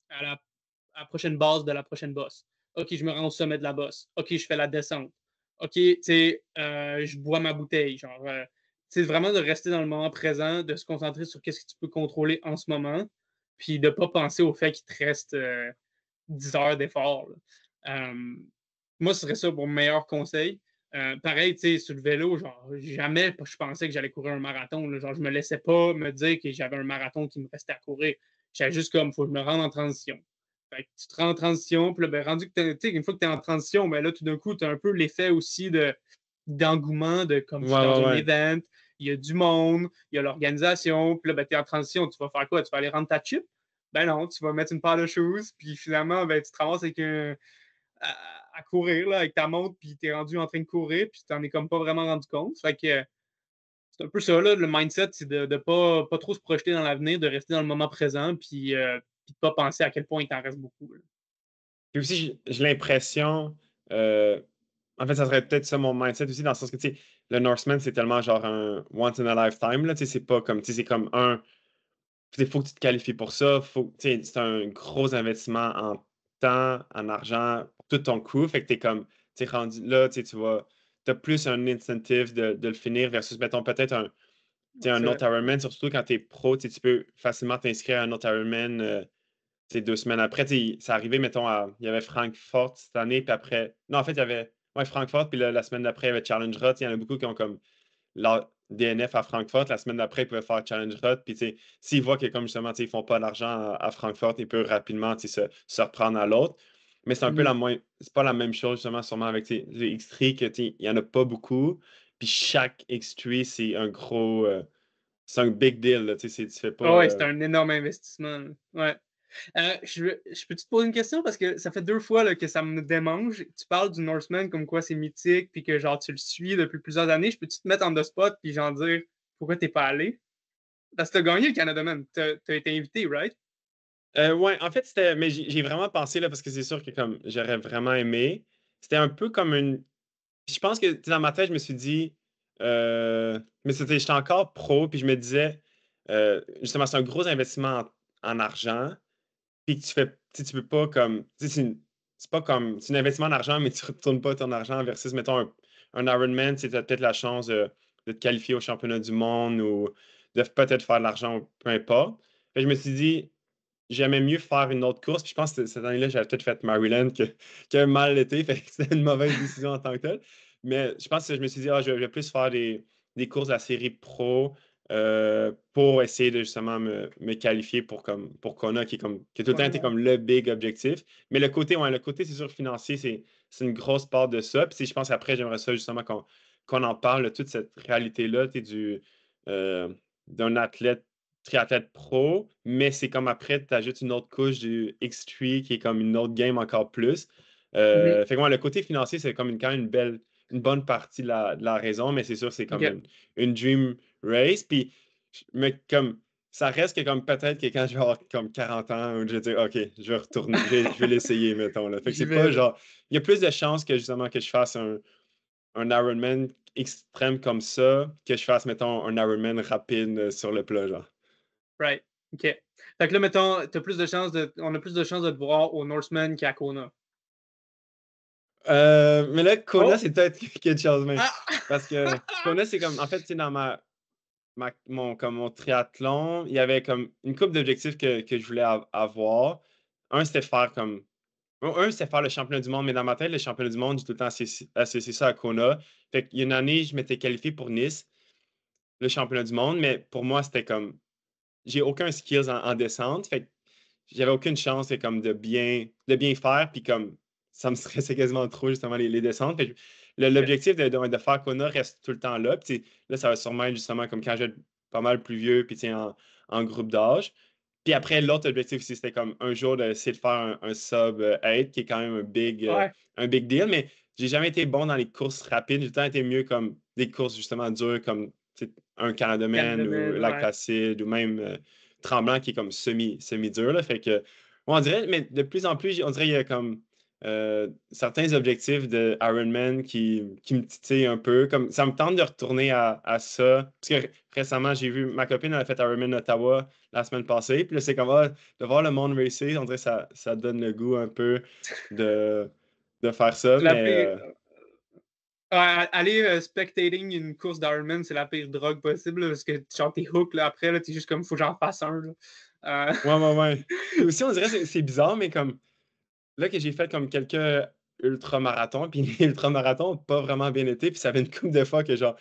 à la prochaine base de la prochaine bosse. OK, je me rends au sommet de la bosse. OK, je fais la descente. OK, tu sais, je bois ma bouteille. Genre, c'est vraiment de rester dans le moment présent, de se concentrer sur qu'est-ce que tu peux contrôler en ce moment, puis de ne pas penser au fait qu'il te reste 10 heures d'effort, là. Moi, ce serait ça mon meilleur conseil. Pareil, tu sais, sur le vélo, genre, jamais je pensais que j'allais courir un marathon, là. Genre, je me laissais pas me dire que j'avais un marathon qui me restait à courir. J'avais juste comme, faut que je me rende en transition. Fait que tu te rends en transition, puis là, ben, rendu que tu sais, une fois que tu es en transition, ben là, tout d'un coup, tu as un peu l'effet aussi d'engouement, de comme je suis Ouais, dans ouais, un ouais. event, il y a du monde, il y a l'organisation, puis là, ben, tu es en transition, tu vas faire quoi? Tu vas aller rendre ta chip? Ben non, tu vas mettre une paire de choses, puis finalement, ben, tu te ramasses à courir là, avec ta montre, puis tu es rendu en train de courir, puis tu t'en es comme pas vraiment rendu compte. Fait que c'est un peu ça, là, le mindset, c'est de ne pas trop se projeter dans l'avenir, de rester dans le moment présent, puis de pas penser à quel point il t'en reste beaucoup, là. Puis aussi, j'ai l'impression, euh, en fait, ça serait peut-être ça mon mindset aussi, dans le sens que, tu sais, le Norseman, c'est tellement genre un once in a lifetime, là, tu sais, c'est pas comme, tu sais, c'est comme il faut que tu te qualifies pour ça, tu sais, c'est un gros investissement en temps, en argent, pour tout ton coût, fait que t'es comme, tu sais, rendu là, tu sais, as plus un incentive de le finir versus, mettons, peut-être un C'est vrai. autre Ironman, surtout quand tu es pro, tu peux facilement t'inscrire à un autre Ironman 2 semaines après. C'est arrivé, mettons, il y avait Francfort cette année, puis après. Non, en fait, il y avait Francfort, puis la semaine d'après, il y avait Challenge Rot. Il y en a beaucoup qui ont comme leur DNF à Francfort. La semaine d'après, ils pouvaient faire Challenge Rot. Puis, s'ils voient que, comme justement, ils font pas d'argent à Francfort, ils peuvent rapidement se reprendre à l'autre. Mais c'est un peu Mhm. c'est pas la même chose, justement, sûrement avec les X3, que, il y en a pas beaucoup. Puis, chaque X3, c'est un gros. C'est un big deal, là, tu fais pas. Ah ouais, c'est un énorme investissement, là. Ouais. Je peux te poser une question parce que ça fait 2 fois là, que ça me démange. Tu parles du Norseman comme quoi c'est mythique puis que genre tu le suis depuis plusieurs années. Je peux-tu te mettre en the spot puis genre dire pourquoi t'es pas allé? Parce que t'as gagné le Canada Man. T'as été invité, right? Ouais, en fait, c'était. Mais j'ai vraiment pensé, là, parce que c'est sûr que comme j'aurais vraiment aimé. C'était un peu comme une. Puis je pense que dans ma tête, je me suis dit. Mais j'étais encore pro, puis je me disais. Justement, c'est un gros investissement en argent. Puis que tu peux pas comme. C'est pas comme. C'est un investissement en argent, mais tu retournes pas ton argent versus, mettons, un Ironman, tu as peut-être la chance de te qualifier au championnat du monde ou de peut-être faire de l'argent, peu importe. Fait que je me suis dit, j'aimais mieux faire une autre course. Puis je pense que cette année-là, j'avais peut-être fait Maryland qui a mal été. Fait que c'était une mauvaise décision en tant que telle. Mais je pense que je me suis dit, je vais plus faire des courses de la série pro pour essayer de justement me qualifier pour Kona, qui a tout le temps Ouais, été ouais. comme le big objectif. Mais le côté, c'est sûr, financier, c'est une grosse part de ça. Puis je pense qu'après, j'aimerais ça justement qu'on en parle, toute cette réalité-là, euh, d'un athlète triathlète pro, mais c'est comme après, tu ajoutes une autre couche du X3 qui est comme une autre game encore plus. Mhm. Fait que le côté financier, c'est comme quand même une bonne partie de la raison, mais c'est sûr, c'est comme OK. une dream race. Puis, mais comme ça reste que comme peut-être que quand je vais avoir comme 40 ans, je vais dire, OK, je vais retourner, je vais l'essayer, mettons. Là. Fait que J'y c'est vais, pas là. genre, il y a plus de chances que justement que je fasse un Ironman extrême comme ça, que je fasse, mettons, un Ironman rapide sur le plat, genre. Right. OK. Fait que là, mettons, on a plus de chances de te voir au Norseman qu'à Kona. Mais là, Kona, Oh! c'est peut-être quelque chose, mais Ah! parce que Kona, c'est comme, en fait, dans comme mon triathlon, il y avait comme une couple d'objectifs que je voulais avoir. Un, c'était faire comme, c'était faire le championnat du monde, mais dans ma tête, le championnat du monde, j'ai tout le temps associé ça à Kona. Fait qu'il y a une année, je m'étais qualifié pour Nice, le championnat du monde, mais pour moi, c'était comme, j'ai aucun skills en descente. Fait que j'avais aucune chance comme de bien faire, puis comme ça me stressait quasiment trop, justement, les descentes. Fait que OK. l'objectif de faire Kona reste tout le temps là. Puis là, ça va sûrement être justement comme quand je vais être pas mal plus vieux, puis en groupe d'âge. Puis après, l'autre objectif aussi, c'était comme un jour d'essayer de faire un sub 8, qui est quand même Ouais. un big deal, mais j'ai jamais été bon dans les courses rapides. J'ai tout le temps été mieux comme des courses justement dures, comme un Canada Man Canada ou Man, Lac ouais. Placide ou même Tremblant qui est comme semi-dur. Là. Fait que, on dirait, mais de plus en plus, on dirait qu'il y a comme certains objectifs de Ironman qui me titillent un peu. Comme, ça me tente de retourner à ça. Parce que récemment, j'ai vu ma copine elle a fait Ironman Ottawa la semaine passée. Puis là, c'est comme de voir le monde racer, on dirait que ça donne le goût un peu de, de faire ça. La Mais pire. Ouais, aller spectating une course d'Ironman, c'est la pire drogue possible là, parce que genre t'es hook là, après, là, t'es juste comme faut que j'en fasse un. Là. ouais, ouais, ouais. Puis aussi, on dirait que c'est bizarre, mais comme là que j'ai fait comme quelques ultramarathons, puis les ultramarathons n'ont pas vraiment bien été, puis ça fait une couple de fois que genre,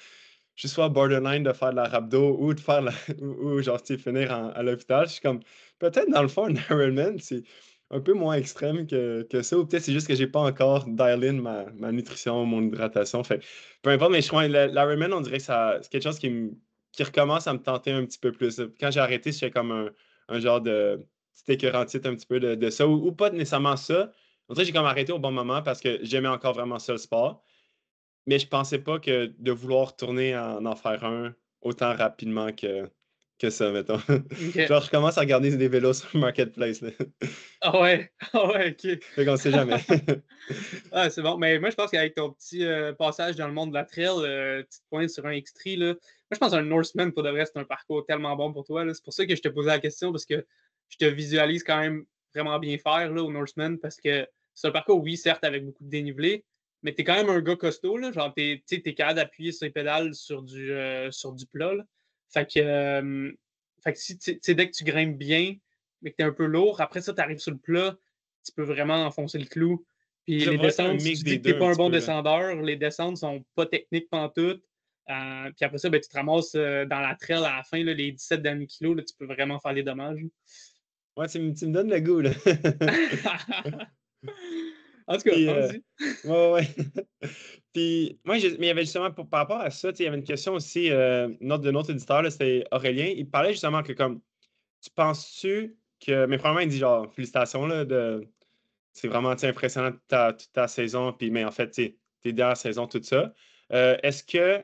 je suis soit borderline de faire de la rhabdo ou de faire ou genre, tu sais, finir à l'hôpital. Je suis comme, peut-être dans le fond, un Ironman, c'est un peu moins extrême que ça, ou peut-être c'est juste que j'ai pas encore dial in ma nutrition, mon hydratation. Fait peu importe, mais je crois que l'Ironman, on dirait que c'est quelque chose qui recommence à me tenter un petit peu plus. Quand j'ai arrêté, j'étais comme un genre de petit écœurantite un petit peu de ça, ou pas nécessairement ça. On dirait que j'ai comme arrêté au bon moment parce que j'aimais encore vraiment ça, le sport. Mais je pensais pas que de vouloir retourner en faire un autant rapidement que ça, mettons. OK. Genre, je commence à regarder des vélos sur le Marketplace, là. Ah ouais, ah ouais, OK. Fait qu'on sait jamais. Ah, c'est bon. Mais moi, je pense qu'avec ton petit passage dans le monde de la trail, petite pointe sur un X3, là, moi, je pense qu'un Norseman, pour de vrai, c'est un parcours tellement bon pour toi. Là. C'est pour ça que je te posais la question, parce que je te visualise quand même vraiment bien faire là, au Norseman, parce que c'est un parcours, oui, certes, avec beaucoup de dénivelé, mais t'es quand même un gars costaud, là. Genre, t'es capable d'appuyer sur les pédales sur du plat, là. Fait que, fait que si, dès que tu grimpes bien, mais que t'es un peu lourd, après ça, t'arrives sur le plat, tu peux vraiment enfoncer le clou. Puis Ça les pourrait être un descentes, si mix tu des dis que t'es deux un pas un petit bon peu, là. descendeur, les descentes sont pas techniques pantoute. Puis après ça, ben, tu te ramasses dans la trail à la fin, là, les 17 derniers kilos, là, tu peux vraiment faire des dommages. Ouais, tu me donnes le goût, là. En tout cas, Puis, pense-y. ouais, ouais, ouais. Puis, moi, mais il y avait justement, par rapport à ça, tu sais, il y avait une question aussi, de notre auditeur, là, c'était Aurélien. Il parlait justement que, comme, tu penses-tu que, mais probablement, il dit genre, félicitations, là, c'est vraiment, tu sais, impressionnant toute ta saison, puis, mais en fait, tu sais, tes dernières saisons, tout ça. Est-ce que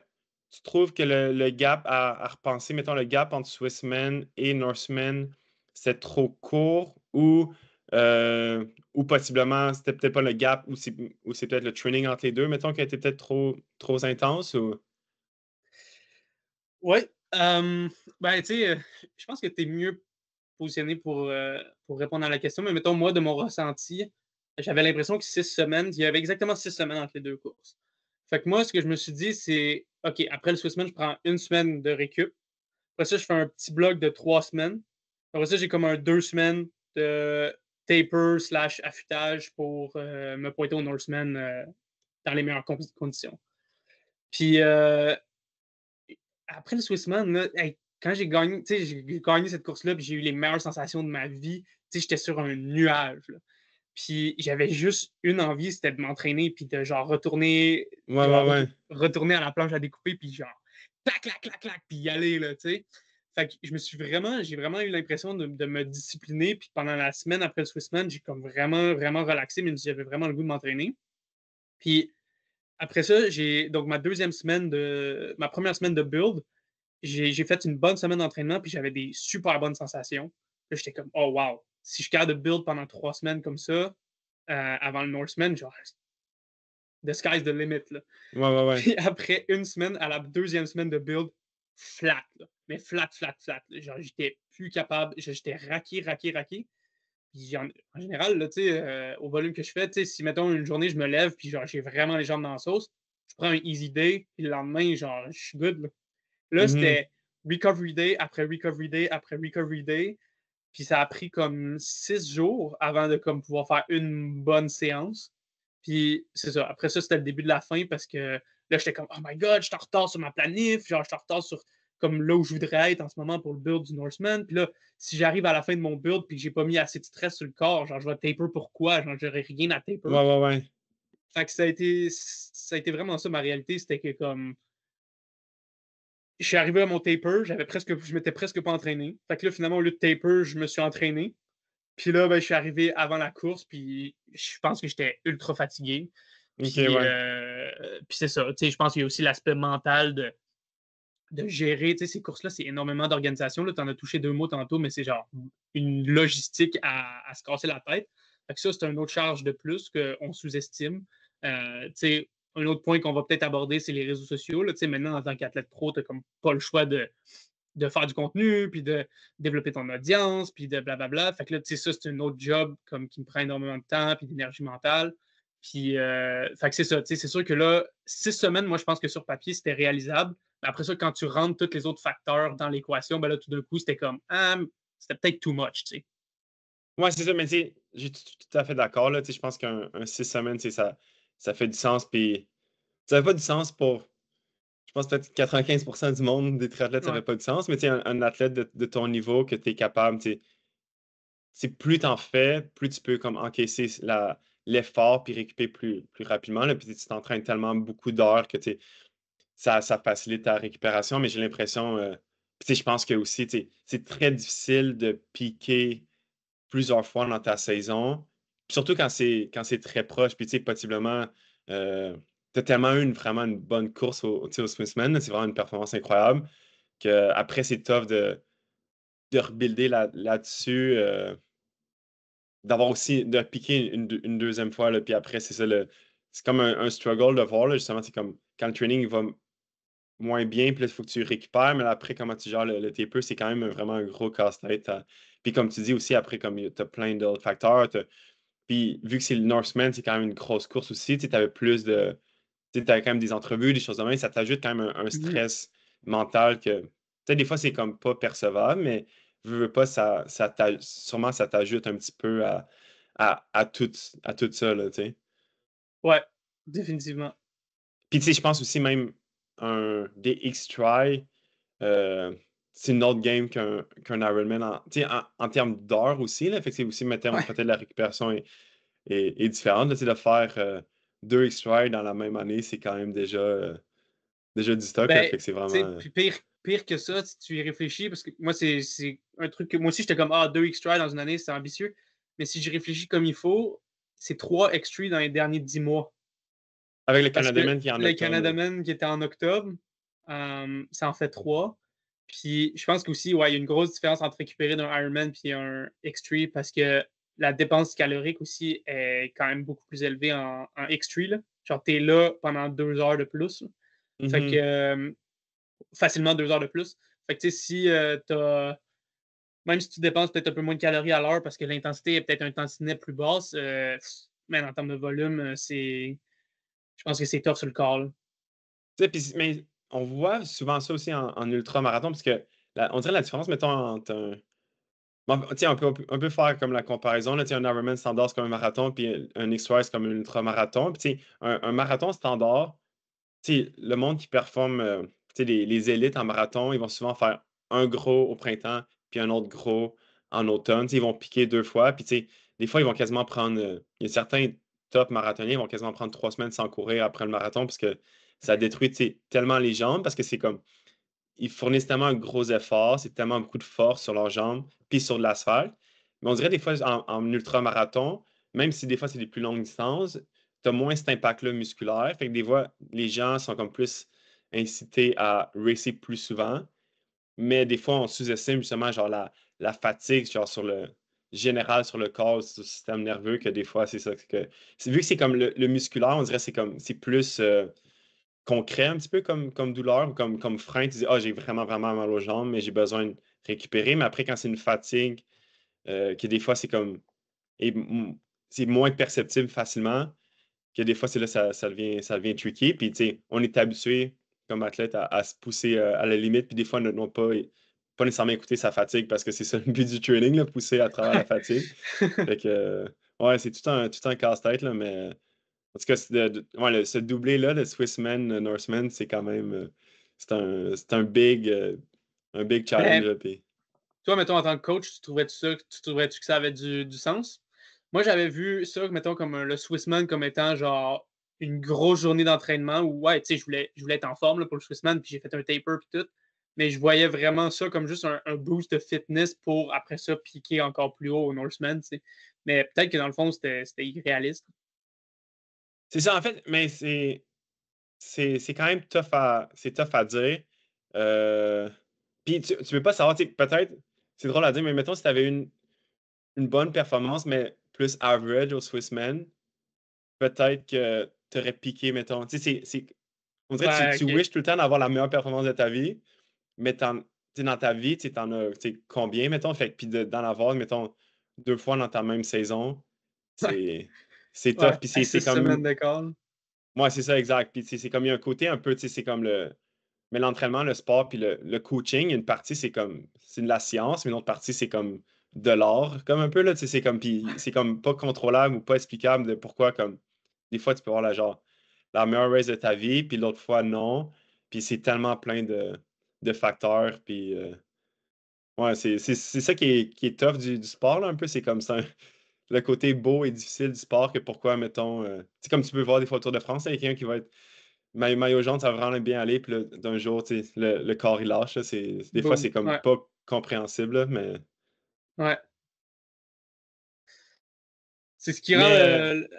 tu trouves que le gap à repenser, mettons, le gap entre Swissman et Norseman, c'est trop court ou possiblement, c'était peut-être pas le gap ou c'est peut-être le training entre les deux, mettons, qui a été peut-être trop intense ou. Ouais. Ben, tu sais, je pense que tu es mieux positionné pour répondre à la question, mais mettons, moi, de mon ressenti, j'avais l'impression que 6 semaines, il y avait exactement 6 semaines entre les deux courses. Fait que moi, ce que je me suis dit, c'est OK, après le Swissman, je prends une semaine de récup. Après ça, je fais un petit bloc de 3 semaines. Après ça, j'ai comme un 2 semaines de taper slash affûtage pour me pointer au Norseman dans les meilleures conditions. Puis après le Swissman, là, hey, quand j'ai gagné cette course-là, puis j'ai eu les meilleures sensations de ma vie. J'étais sur un nuage. Là. Puis j'avais juste une envie, c'était de m'entraîner, puis de Ouais, ouais, ouais. retourner à la planche à découper, puis genre, clac, clac, clac, clac, puis y aller, là, tu sais. Fait que j'ai vraiment eu l'impression de me discipliner, puis pendant la semaine après le Swissman, j'ai comme vraiment, vraiment relaxé, mais j'avais vraiment le goût de m'entraîner. Puis après ça, j'ai donc ma première semaine de build, j'ai fait une bonne semaine d'entraînement, puis j'avais des super bonnes sensations. Là, j'étais comme, oh wow, si je suis capable de build pendant 3 semaines comme ça, avant le Norseman, genre, the sky's the limit. Là. Ouais, ouais, ouais. Puis après une semaine, à la deuxième semaine de build, flat, là. Mais flat, flat, flat. Là. Genre, j'étais plus capable, j'étais raqué, raqué, raqué. Puis en général, là, au volume que je fais, si mettons une journée, je me lève, puis genre, j'ai vraiment les jambes dans la sauce, je prends un easy day, puis le lendemain, genre, je suis good. Là. Là, Mhm. c'était recovery day après recovery day après recovery day. Puis ça a pris comme 6 jours avant de comme, pouvoir faire une bonne séance. Puis c'est ça. Après ça, c'était le début de la fin parce que là, j'étais comme, oh my god, je suis en retard sur ma planif. Genre, je suis en retard sur comme là où je voudrais être en ce moment pour le build du Norseman. Puis là, si j'arrive à la fin de mon build puis que j'ai pas mis assez de stress sur le corps, genre, je vais taper pourquoi? Genre, j'aurais rien à taper. Ouais, ouais, ouais. Fait que ça a été vraiment ça ma réalité. C'était que comme je suis arrivé à mon taper, je m'étais presque pas entraîné. Fait que là, finalement, au lieu de taper, je me suis entraîné. Puis là, ben, je suis arrivé avant la course, puis je pense que j'étais ultra fatigué. Ok, ouais. Puis c'est ça. Je pense qu'il y a aussi l'aspect mental de gérer. Ces courses-là, c'est énormément d'organisation. Tu en as touché 2 mots tantôt, mais c'est genre une logistique à se casser la tête. Fait que ça, c'est une autre charge de plus qu'on sous-estime. Un autre point qu'on va peut-être aborder, c'est les réseaux sociaux. Là. Maintenant, en tant qu'athlète pro, tu n'as comme pas le choix de faire du contenu, puis de développer ton audience, puis de blablabla. Fait que là, ça, c'est un autre job comme qui me prend énormément de temps, puis d'énergie mentale. Puis, fait que c'est ça. C'est sûr que là, 6 semaines, moi, je pense que sur papier, c'était réalisable. Mais après ça, quand tu rentres tous les autres facteurs dans l'équation, ben là, tout d'un coup, c'était comme, c'était peut-être too much, tu sais. Ouais, c'est ça, mais tu sais, j'ai tout à fait d'accord, là. Tu sais, je pense qu'un 6 semaines, tu sais, ça fait du sens. Puis ça fait pas du sens pour, je pense, peut-être 95% du monde des triathlètes, ça Ouais. fait pas du sens. Mais tu sais, un athlète de ton niveau, que tu es capable, tu sais, plus t'en fais, plus tu peux comme encaisser l'effort puis récupérer plus rapidement. Là, puis tu t'entraînes tellement beaucoup d'heures que tu sais, ça facilite ta récupération. Mais j'ai l'impression, puis tu sais, je pense que aussi, tu sais, c'est très difficile de piquer plusieurs fois dans ta saison. Puis surtout quand c'est très proche. Puis tu sais, possiblement, tu as tellement eu vraiment une bonne course tu sais, au Smithman. Là, c'est vraiment une performance incroyable. Qu'après, c'est tough de rebuilder là-dessus. D'avoir aussi de piquer une deuxième fois. Là, puis après, c'est ça. C'est comme un struggle de voir. Là, justement, c'est comme quand le training va moins bien, puis là, il faut que tu récupères, mais là, après, comment tu gères le taper, c'est quand même vraiment un gros casse-tête. Puis comme tu dis aussi, après, comme tu as plein d'autres facteurs, Puis vu que c'est le Norseman, c'est quand même une grosse course aussi, tu avais plus de. Tu avais quand même des entrevues, des choses de même, ça t'ajoute quand même un Mhm. stress mental que. Peut-être des fois, c'est comme pas percevable, mais veux pas, sûrement ça t'ajoute un petit peu à tout ça, là, tu sais. Ouais, définitivement. Puis tu sais, je pense aussi même des X-Try, euh, c'est une autre game qu'un Ironman tu sais, en termes d'heures aussi, là, fait que c'est aussi, mais termes, Ouais. peut-être la récupération est différente, là, tu sais, de faire deux X-Try dans la même année, c'est quand même déjà du stock, là, Ben, fait que c'est tu vraiment. sais, puis pire que ça, si tu y réfléchis, parce que moi, c'est un truc que moi aussi, j'étais comme, 2 extra dans une année, c'est ambitieux. Mais si j'y réfléchis comme il faut, c'est 3 extra dans les derniers 10 mois. Avec le Parce Canada que Man qui est en le octobre, là. Canada Man qui était en octobre, ça en fait 3. Puis je pense qu'aussi, ouais, il y a une grosse différence entre récupérer d'un Ironman et un X3 parce que la dépense calorique aussi est quand même beaucoup plus élevée en X3. Là. Genre, t'es là pendant 2 heures de plus. Fait que Mhm. facilement 2 heures de plus. Fait que tu sais, si même si tu dépenses peut-être un peu moins de calories à l'heure parce que l'intensité est peut-être un tantinet plus basse, mais en termes de volume, je pense que c'est tough sur le corps. Là. Tu sais, mais on voit souvent ça aussi en ultra-marathon, parce que on dirait la différence, mettons, entre bon, tu sais, on peut faire comme la comparaison, là, tu sais, un Ironman standard, c'est comme un marathon, puis un X-Ride, c'est comme un ultra-marathon. Puis, tu sais, un marathon standard, tu sais, le monde qui performe, tu sais, les élites en marathon, ils vont souvent faire un gros au printemps, puis un autre gros en automne. Tu sais, ils vont piquer 2 fois, puis, tu sais, des fois, ils vont quasiment prendre. Il y a certains top marathoniens, ils vont quasiment prendre 3 semaines sans courir après le marathon, parce que ça détruit, tu sais, tellement les jambes, parce que c'est comme ils fournissent tellement un gros effort, c'est tellement beaucoup de force sur leurs jambes, puis sur de l'asphalte. Mais on dirait des fois en ultra-marathon, même si des fois c'est des plus longues distances, tu as moins cet impact-là musculaire. Fait que des fois, les gens sont comme plus incités à racer plus souvent. Mais des fois, on sous-estime justement genre la fatigue, genre sur le général sur le corps, sur le système nerveux, que des fois, c'est ça. Vu que c'est comme le musculaire, on dirait que c'est plus concret un petit peu comme douleur ou comme frein. Tu dis, ah, j'ai vraiment, vraiment mal aux jambes, mais j'ai besoin de récupérer. Mais après, quand c'est une fatigue, que des fois, c'est comme. et m- c'est moins perceptible facilement, que des fois, c'est là, ça devient tricky. Puis, tu sais, on est habitué comme athlète à se pousser à la limite, puis des fois, non pas nécessairement écouter sa fatigue parce que c'est ça le but du training, là, pousser à travers la fatigue. Fait que, ouais, c'est tout un casse-tête, là, mais. En tout cas, ouais, ce doublé-là, le Swissman, le Norseman, c'est quand même. C'est un big challenge, Ben, là, puis. toi, mettons, en tant que coach, tu trouverais-tu que ça avait du sens? Moi, j'avais vu ça, mettons, comme le Swissman comme étant genre une grosse journée d'entraînement où, ouais, tu sais, je voulais être en forme là, pour le Swissman, puis j'ai fait un taper puis tout. Mais je voyais vraiment ça comme juste un boost de fitness pour après ça piquer encore plus haut au Norseman, tu sais. Mais peut-être que dans le fond, c'était irréaliste. C'est ça, en fait, mais c'est quand même tough à dire. Euh, Puis tu peux pas savoir, tu sais, peut-être, c'est drôle à dire, mais mettons si tu avais une bonne performance, mais plus average au Swissman, peut-être que tu aurais piqué, mettons. Tu sais, on dirait que tu, Ouais, tu ok. wishes tout le temps d'avoir la meilleure performance de ta vie. Mais tu sais, dans ta vie, tu en as combien, mettons? Fait que, puis d'en avoir, mettons, 2 fois dans ta même saison, c'est c'est tough. Ouais, Puis à c'est 6 semaines comme. d'écart. Moi, c'est ça, exact. Puis tu sais, c'est comme il y a un côté un peu, tu sais, c'est comme le. Mais l'entraînement, le sport, puis le coaching, une partie, c'est de la science, mais une autre partie, c'est comme de l'art, comme un peu, là. Tu sais, puis c'est comme pas contrôlable ou pas explicable de pourquoi, comme. Des fois, tu peux avoir la meilleure race de ta vie, puis l'autre fois, non. Puis c'est tellement plein de facteurs, puis. Ouais, c'est ça qui est tough du sport, là, un peu. C'est comme ça, le côté beau et difficile du sport, que pourquoi, mettons. Tu sais, comme tu peux voir des fois au Tour de France, il y a quelqu'un qui va être maillot jaune, ça va vraiment bien aller, puis là, d'un jour, tu sais, le corps, il lâche. Là, des fois, c'est Boom. comme Ouais, pas compréhensible, là, mais. ouais. C'est ce qui rend Mais,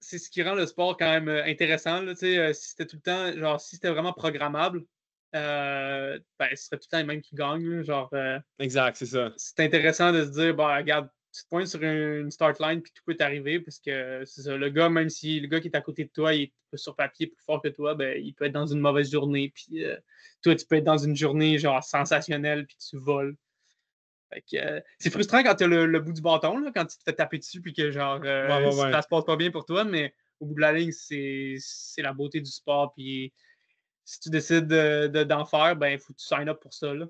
c'est ce qui rend le sport quand même intéressant. Là, si c'était tout le temps, genre, si c'était vraiment programmable, ben, ce serait tout le temps les mêmes qui gagnent. Là, genre, exact, c'est ça. c'est intéressant de se dire, bah, regarde, tu te pointes sur une start line puis tout peut t'arriver parce que c'est ça, le gars, même si le gars qui est à côté de toi, il est sur papier plus fort que toi, ben, il peut être dans une mauvaise journée. Puis toi, tu peux être dans une journée genre sensationnelle puis tu voles. Fait que, c'est frustrant quand tu as le bout du bâton, là, quand tu te fais taper dessus puis que genre Ouais, ouais, ouais. ça se passe pas bien pour toi, mais au bout de la ligne, c'est la beauté du sport. Puis si tu décides d'en faire, ben il faut que tu sign up pour ça. Là.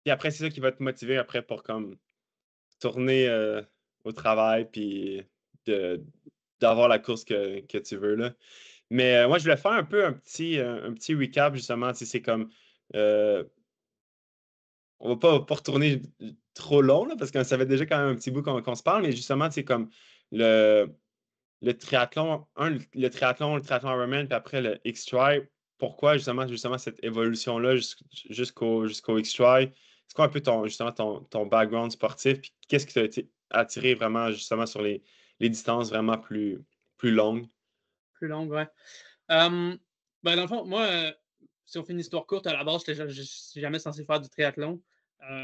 Puis après, c'est ça qui va te motiver après pour comme tourner, au travail puis de d'avoir la course que tu veux, là. Mais, moi, je voulais faire un peu un petit recap justement, tu sais, c'est comme, heu, on va pas retourner trop long là, parce que ça fait déjà quand même un petit bout qu'on se parle, mais justement, c'est comme le le triathlon, le triathlon Ironman, puis après le X-Tri. Pourquoi justement cette évolution-là jusqu'au X-Tri? C'est quoi un peu ton background sportif? Puis qu'est-ce qui t'a été attiré vraiment justement sur les distances vraiment plus longues? Plus longue, ouais. Euh, ben, dans le fond, moi, si on fait une histoire courte, à la base, je suis jamais censé faire du triathlon.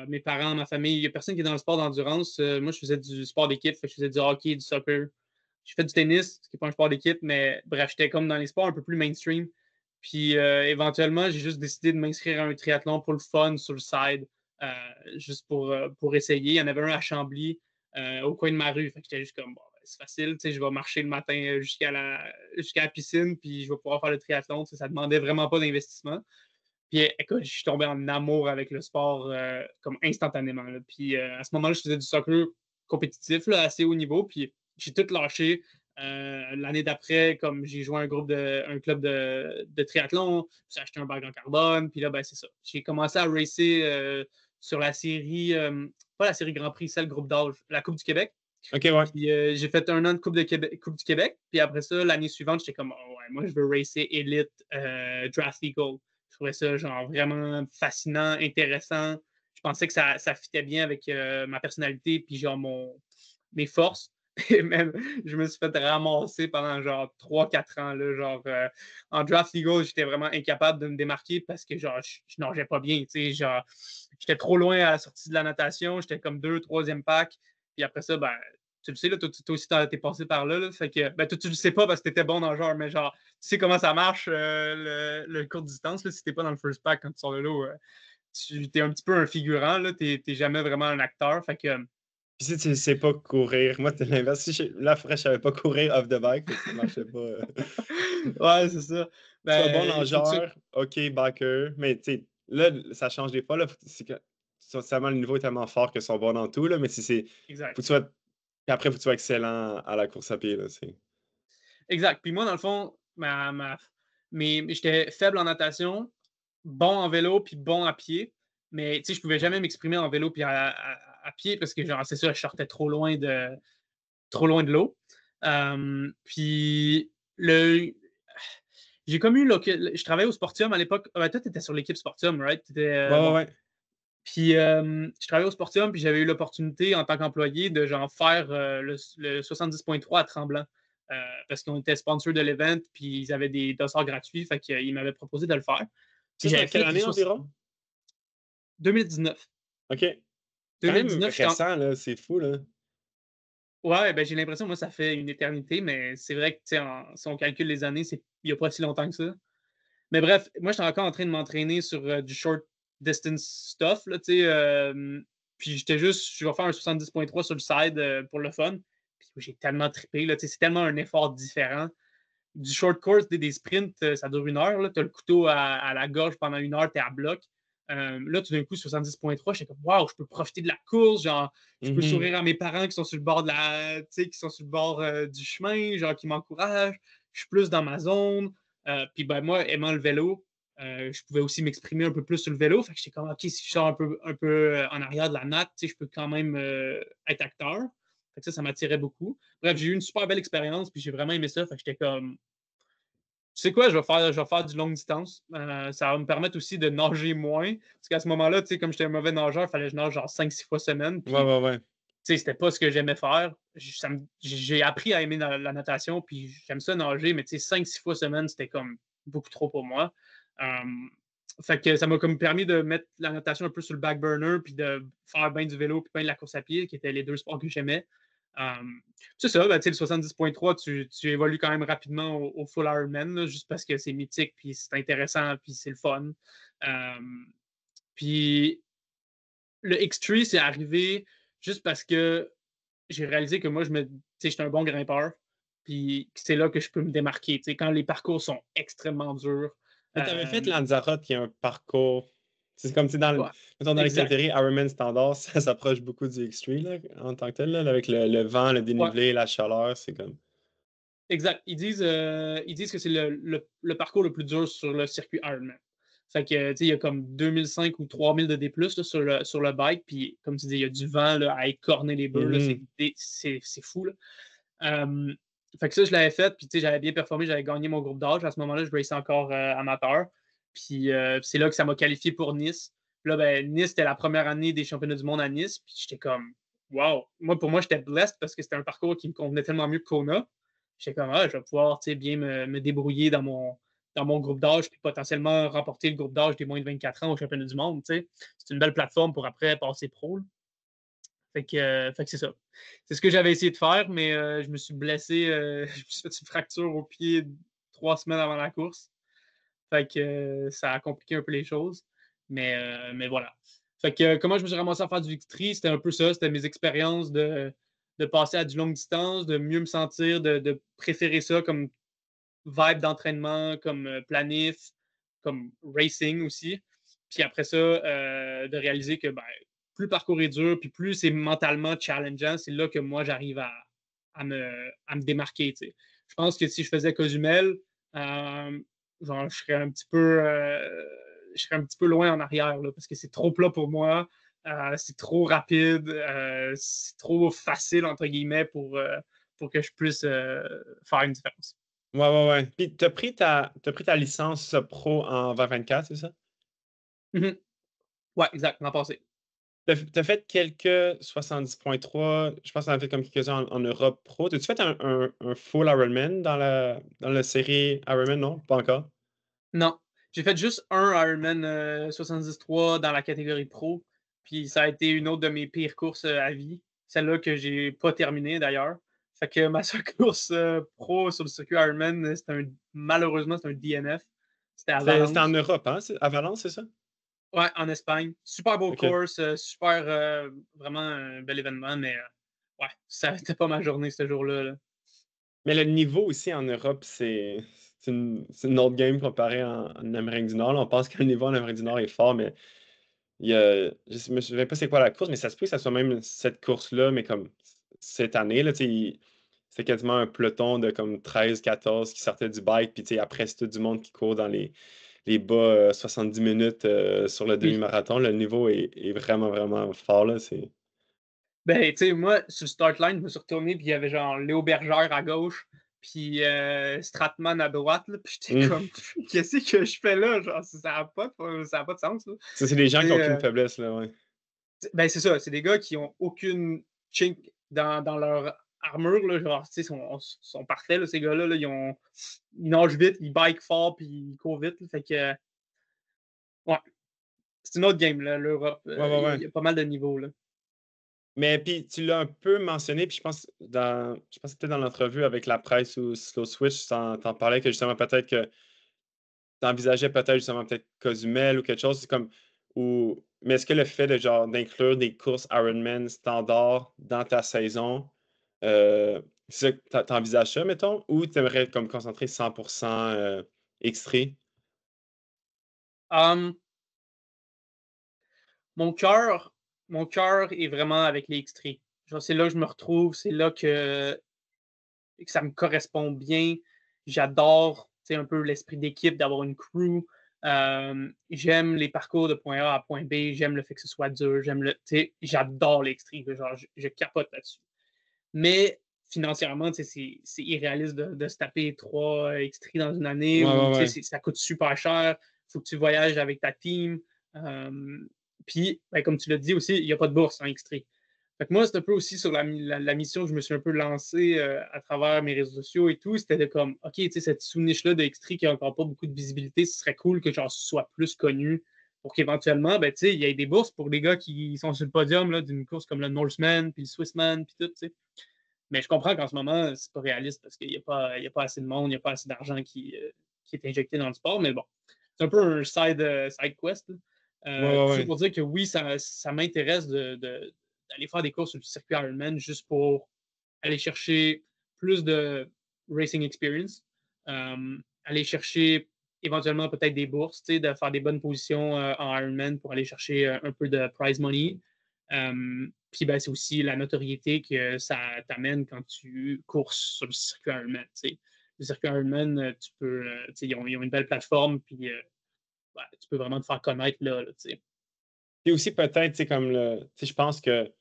Mes parents, ma famille, il n'y a personne qui est dans le sport d'endurance. Moi, je faisais du sport d'équipe, fait que je faisais du hockey, du soccer. J'ai fait du tennis, ce qui n'est pas un sport d'équipe, mais bref, j'étais comme dans les sports un peu plus mainstream. Puis éventuellement, j'ai juste décidé de m'inscrire à un triathlon pour le fun, sur le side, euh, juste pour essayer. Il y en avait un à Chambly, au coin de ma rue. Fait que j'étais juste comme, bon, ben, c'est facile, tu sais, je vais marcher le matin jusqu'à la piscine, puis je vais pouvoir faire le triathlon. Tu sais, ça demandait vraiment pas d'investissement. Puis écoute, je suis tombé en amour avec le sport comme instantanément. Là. Puis à ce moment-là, je faisais du soccer compétitif, là, assez haut niveau. Puis j'ai tout lâché. L'année d'après, comme j'ai joué un club de triathlon, j'ai acheté un bag en carbone. Puis là, ben, c'est ça. J'ai commencé à racer sur la série, pas la série Grand Prix, celle groupe d'âge, la Coupe du Québec. OK, ouais. Puis j'ai fait un an de Coupe du Québec. Puis après ça, l'année suivante, j'étais comme, oh, ouais, moi, je veux racer Elite Draft Eagle. Je trouvais ça genre vraiment fascinant, intéressant. Je pensais que ça fitait bien avec ma personnalité puis genre mes forces. Et même, je me suis fait ramasser pendant genre 3-4 ans. Là, genre, en draft legal, j'étais vraiment incapable de me démarquer parce que genre, je nageais pas bien. Genre, j'étais trop loin à la sortie de la natation. J'étais comme 2, 3e pack. Puis après ça, ben, tu le sais, là, toi aussi, t'es passé par là, là. Fait que, ben, toi, tu le sais pas parce que t'étais bon nageur, mais genre, tu sais comment ça marche, le court distance, là, si t'es pas dans le first pack quand tu sors de l'eau. Tu es un petit peu un figurant, là. T'es jamais vraiment un acteur. Fait que, Puis si tu sais pas courir, moi, c'était l'inverse. Si là, après, je savais pas courir off the bike, fait que ça marchait pas, ouais, c'est ça. Tu sois bon Ben, il faut que ça. nageur, OK, biker, mais tu sais, là, ça change des fois, là, c'est que le niveau est tellement fort qu'ils sont bons dans tout, là, mais si c'est Exact. faut que tu sois puis après, faut que tu sois excellent à la course à pied, là, c'est Exact. Puis moi, dans le fond, j'étais faible en natation, bon en vélo, puis bon à pied. Mais tu sais, je pouvais jamais m'exprimer en vélo puis à pied parce que, genre, c'est ça, je sortais trop loin de l'eau. Puis le, j'ai comme eu je travaillais au Sportium à l'époque. Ah, ben, toi, tu étais sur l'équipe Sportium, right? ouais, ouais, Bon. ouais. Puis je travaillais au Sportium, puis j'avais eu l'opportunité en tant qu'employé de genre faire le 70.3 à Tremblant. Parce qu'on était sponsor de l'event, puis ils avaient des dossards gratuits, fait qu'ils m'avaient proposé de le faire. Ça, Puis c'est dans j'avais quelle fait année environ? 2019. OK. Quand même 2019, récent, là, c'est fou, là. Ouais, ben j'ai l'impression, moi, ça fait une éternité, mais c'est vrai que, tu sais, si on calcule les années, il n'y a pas si longtemps que ça. Mais bref, moi, j'étais encore en train de m'entraîner sur du short distance stuff, là, tu sais. Puis je vais faire un 70.3 sur le side pour le fun. Puis j'ai tellement trippé, là, tu sais, c'est tellement un effort différent. Du short course, des sprints, ça dure 1 heure, tu as le couteau à la gorge pendant 1 heure, tu es à bloc. Là, tout d'un coup, 70.3, j'étais comme, waouh, je peux profiter de la course, genre, je peux Mmh. sourire à mes parents qui sont sur le bord qui sont sur le bord du chemin, genre, qui m'encouragent. Je suis plus dans ma zone. Puis, ben, moi, aimant le vélo, je pouvais aussi m'exprimer un peu plus sur le vélo. Fait que j'étais comme, OK, si je sors un peu en arrière de la natte, je peux quand même être acteur. Fait que ça m'attirait beaucoup. Bref, j'ai eu une super belle expérience, puis j'ai vraiment aimé ça. Fait que j'étais comme, tu sais quoi, je vais faire du longue distance. Ça va me permettre aussi de nager moins. Parce qu'à ce moment-là, tu sais, comme j'étais un mauvais nageur, il fallait que je nage genre 5-6 fois semaine. Ouais, Puis, ouais, ouais. tu sais, c'était pas ce que j'aimais faire. J'ai appris à aimer la natation, puis j'aime ça nager, mais tu sais, 5-6 fois semaine, c'était comme beaucoup trop pour moi. Fait que ça m'a comme permis de mettre la natation un peu sur le back burner, puis de faire bien du vélo, puis bien de la course à pied, qui étaient les deux sports que j'aimais. C'est ça, ben, le 70.3, tu évolues quand même rapidement au full Ironman, là, juste parce que c'est mythique, puis c'est intéressant, puis c'est le fun. Puis Le X3, c'est arrivé juste parce que j'ai réalisé que moi, j'étais un bon grimpeur. Puis c'est là que je peux me démarquer. Quand les parcours sont extrêmement durs. Mais tu avais fait euh, Lanzarote, qui est un parcours. C'est comme, tu sais, ouais, mettons, dans les exact. catégories Ironman standard, ça s'approche beaucoup du X3, là, en tant que tel, là, avec le vent, le Ouais, dénivelé, la chaleur, c'est comme. exact. Ils disent que c'est le parcours le plus dur sur le circuit Ironman. Fait que, tu sais, il y a comme 2005 ou 3000 de D+, là, sur le bike. Puis, comme tu dis, il y a du vent là, à écorner les bœufs. Là, Mhm. c'est fou. Là. Euh, Fait que ça, je l'avais fait, puis tu sais, j'avais bien performé, j'avais gagné mon groupe d'âge. À ce moment-là, je raçais encore amateur. Puis c'est là que ça m'a qualifié pour Nice. Puis là, ben, Nice, c'était la première année des championnats du monde à Nice. Puis j'étais comme, wow. Pour moi, j'étais blessed parce que c'était un parcours qui me convenait tellement mieux que Kona. J'étais comme, je vais pouvoir bien me débrouiller dans mon groupe d'âge, puis potentiellement remporter le groupe d'âge des moins de 24 ans au championnat du monde. T'sais. C'est une belle plateforme pour après passer pro. Là. Fait que c'est ça. C'est ce que j'avais essayé de faire, mais je me suis blessé. Je me suis fait une fracture au pied 3 semaines avant la course. Fait que ça a compliqué un peu les choses. Mais voilà. Fait que comment je me suis ramassé à faire du Victory, c'était un peu ça. C'était mes expériences de passer à du longue distance, de mieux me sentir, de préférer ça comme vibe d'entraînement, comme planif, comme racing aussi. Puis après ça, de réaliser que plus le parcours est dur, puis plus c'est mentalement challengeant, c'est là que moi, j'arrive à me démarquer. T'sais. Je pense que si je faisais Cozumel, genre, je serais un petit peu loin en arrière, là, parce que c'est trop plat pour moi. C'est trop rapide, c'est trop facile, entre guillemets, pour que je puisse faire une différence. Ouais, ouais, ouais. Puis, t'as pris ta licence pro en 2024, c'est ça? Mhm. Ouais, exact, l'an passé. T'as fait quelques 70.3, je pense que t'en as fait comme quelques-uns en Europe pro. T'as-tu fait un full Ironman dans la série Ironman? Non, pas encore. Non, j'ai fait juste un Ironman 73 dans la catégorie pro, puis ça a été une autre de mes pires courses à vie, celle-là que j'ai pas terminée d'ailleurs. Fait que ma seule course pro sur le circuit Ironman, malheureusement, c'est un DNF. C'était à C'était en Valence. Europe, hein? À Valence, c'est ça? Ouais, en Espagne. Super beau OK. course, super, vraiment un bel événement, mais ouais, ça n'était pas ma journée ce jour-là. Là. Mais le niveau aussi en Europe, c'est une autre game comparé en Amérique du Nord, là. On pense que le niveau en Amérique du Nord est fort, mais je me souviens pas c'est quoi la course, mais ça se peut que ça soit même cette course-là, mais comme cette année, là, tu sais, c'est quasiment un peloton de comme 13, 14 qui sortait du bike, puis tu sais, après, c'est tout du monde qui court dans les bas 70 minutes sur le Oui. demi-marathon. Le niveau est vraiment, vraiment fort, là. Ben, tu sais, moi, sur le start line, je me suis retourné, puis il y avait genre Léo Bergère à gauche, puis Stratman à droite, là, puis j'étais Hum. comme, qu'est-ce que je fais là? Genre, ça a pas de sens, là. Ça, c'est des gens Tu qui n'ont sais, aucune faiblesse, là, ouais. ben, c'est ça, c'est des gars qui ont aucune chink dans leur armure, là, genre, tu sais, sont parfaits, là, ces gars-là, là, ils nagent vite, ils bike fort, puis ils courent vite, là, fait que, ouais, c'est une autre game, là, l'Europe, Ouais, ouais, il y, a ouais. il y a pas mal de niveaux, là. Mais puis tu l'as un peu mentionné, puis je pense que c'était dans l'entrevue avec la presse ou Slow Switch, t'en parlais que justement peut-être que t'envisageais peut-être justement peut-être Cozumel ou quelque chose, c'est comme mais est-ce que le fait de genre d'inclure des courses Ironman standard dans ta saison, c'est ça que t'envisages ça, mettons, ou t'aimerais comme concentrer 100% X3? Um, mon cœur, mon cœur est vraiment avec les X3. Genre, c'est là que je me retrouve, c'est là que ça me correspond bien. J'adore un peu l'esprit d'équipe, d'avoir une crew. J'aime les parcours de point A à point B. J'aime le fait que ce soit dur. J'adore les X3. Genre, je capote là-dessus. Mais financièrement, c'est irréaliste de se taper 3 X3 dans une année Ouais, où ouais, ouais. ça coûte super cher. Il faut que tu voyages avec ta team. Euh, Puis, comme tu l'as dit aussi, il n'y a pas de bourse en X3. Fait que moi, c'est un peu aussi sur la mission que je me suis un peu lancé à travers mes réseaux sociaux et tout. C'était de comme, OK, tu sais, cette sous-niche-là de X3 qui n'a encore pas beaucoup de visibilité, ce serait cool que genre soit plus connu pour qu'éventuellement, ben, tu sais, il y ait des bourses pour les gars qui sont sur le podium là, d'une course comme le Norseman, puis le Swissman, puis tout, tu sais. Mais je comprends qu'en ce moment, c'est pas réaliste parce qu'il n'y a pas assez de monde, il n'y a pas assez d'argent qui est injecté dans le sport. Mais bon, c'est un peu un side quest. Là. Ouais, ouais, Tout ça ouais. pour dire que oui, ça m'intéresse d'aller faire des courses sur le circuit Ironman juste pour aller chercher plus de racing experience, aller chercher éventuellement peut-être des bourses, de faire des bonnes positions en Ironman pour aller chercher un peu de prize money. Puis ben, c'est aussi la notoriété que ça t'amène quand tu courses sur le circuit Ironman. T'sais. Le circuit Ironman, tu peux, ils ont une belle plateforme, puis ouais, tu peux vraiment te faire connaître là. Puis aussi peut-être, tu sais, comme tu sais, je pense que, tu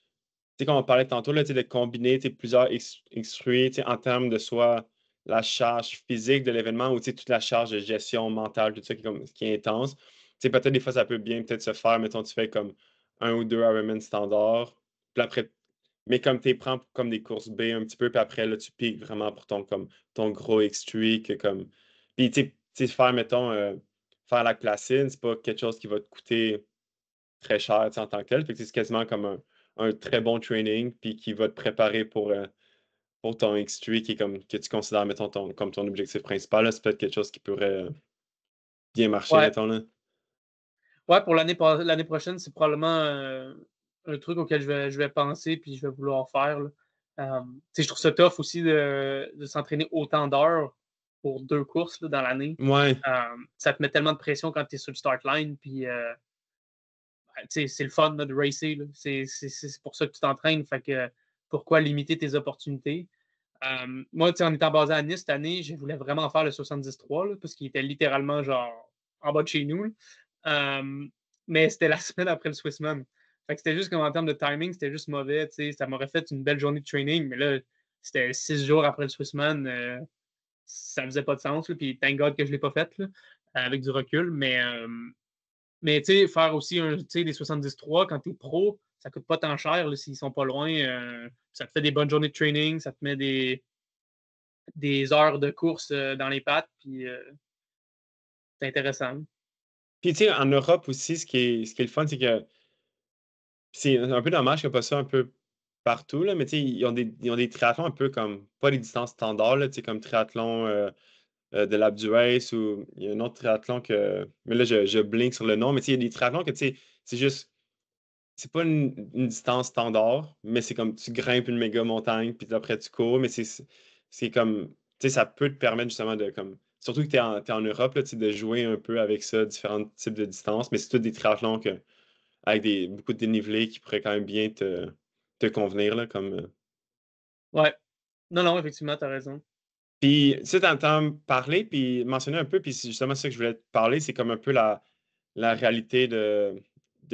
sais, comme on parlait tantôt, là, tu sais, de combiner, tu sais, plusieurs X3, tu sais, en termes de soit la charge physique de l'événement ou, tu sais, toute la charge de gestion mentale, tout ça qui est intense. Tu sais, peut-être des fois, ça peut bien peut-être se faire, mettons, tu fais comme un ou deux Ironman standard, puis après, mais comme tu les prends comme des courses B un petit peu, puis après, là, tu piques vraiment pour ton gros X3, que comme... Puis, tu sais, faire, mettons, faire la Placine, c'est pas quelque chose qui va te coûter très cher, tu sais, en tant que tel. Fait que c'est quasiment comme un très bon training, puis qui va te préparer pour ton X3 qui est comme, que tu considères, mettons, comme ton objectif principal. Là, c'est peut-être quelque chose qui pourrait bien marcher, Ouais, mettons, là. ouais, pour l'année prochaine, c'est probablement un truc auquel je vais penser puis je vais vouloir faire. Là. Je trouve ça tough aussi de s'entraîner autant d'heures pour 2 courses là, dans l'année. Ouais. Ça te met tellement de pression quand tu es sur le start line. Puis, c'est le fun là, de racer. Là. C'est pour ça que tu t'entraînes. Fait que pourquoi limiter tes opportunités? Moi, en étant basé à Nice cette année, je voulais vraiment faire le 73 là, parce qu'il était littéralement genre en bas de chez nous. Mais c'était la semaine après le Swissman. Fait que c'était juste comme en termes de timing, c'était juste mauvais. Ça m'aurait fait une belle journée de training, mais là, c'était 6 jours après le Swissman. Ça faisait pas de sens. Là, puis thank God que je l'ai pas fait là, avec du recul. Mais faire aussi des 73 quand tu es pro, ça coûte pas tant cher là, s'ils sont pas loin. Ça te fait des bonnes journées de training, ça te met des heures de course dans les pattes, puis c'est intéressant. Puis, tu sais, en Europe aussi, ce qui est le fun, c'est que c'est un peu dommage qu'il n'y a pas ça un peu partout, là, mais tu sais, ils ont des triathlons un peu comme, pas les distances standards, là, tu sais, comme triathlon de l'Alpe d'Huez ou il y a un autre triathlon que. Mais là, je blink sur le nom, mais tu sais, il y a des triathlons que, tu sais, c'est juste. C'est pas une distance standard, mais c'est comme tu grimpes une méga montagne, puis après tu cours, mais c'est comme. Tu sais, ça peut te permettre justement de comme. Surtout que t'es en Europe, là, tu sais, de jouer un peu avec ça, différents types de distances, mais c'est tous des triathlons avec beaucoup de dénivelé qui pourraient quand même bien te convenir, là, comme. Ouais. Non, non, effectivement, tu as raison. Puis, ça, t'entends parler, puis mentionner un peu, puis c'est justement ça que je voulais te parler, c'est comme un peu la réalité de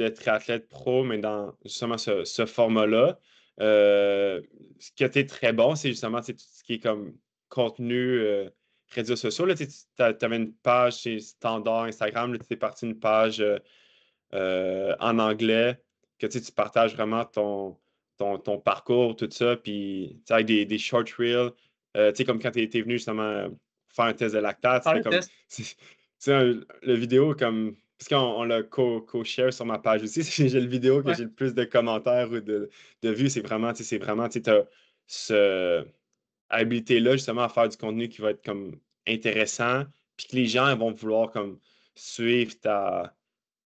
triathlète pro, mais dans justement ce format-là. Ce qui a été très bon, c'est justement tout ce qui est comme contenu réseaux sociaux. Tu avais une page chez Standard Instagram, là, tu es parti une page en anglais, que tu partages vraiment ton parcours, tout ça, puis tu sais, avec des short reels, tu sais, comme quand tu étais venu justement faire un test de lactate, Faire c'était le comme, test. le vidéo comme, parce qu'on l'a co-share sur ma page aussi, j'ai le vidéo que Ouais. j'ai le plus de commentaires ou de vues, c'est vraiment, tu as ce habilité-là justement à faire du contenu qui va être comme intéressant, puis que les gens ils vont vouloir comme suivre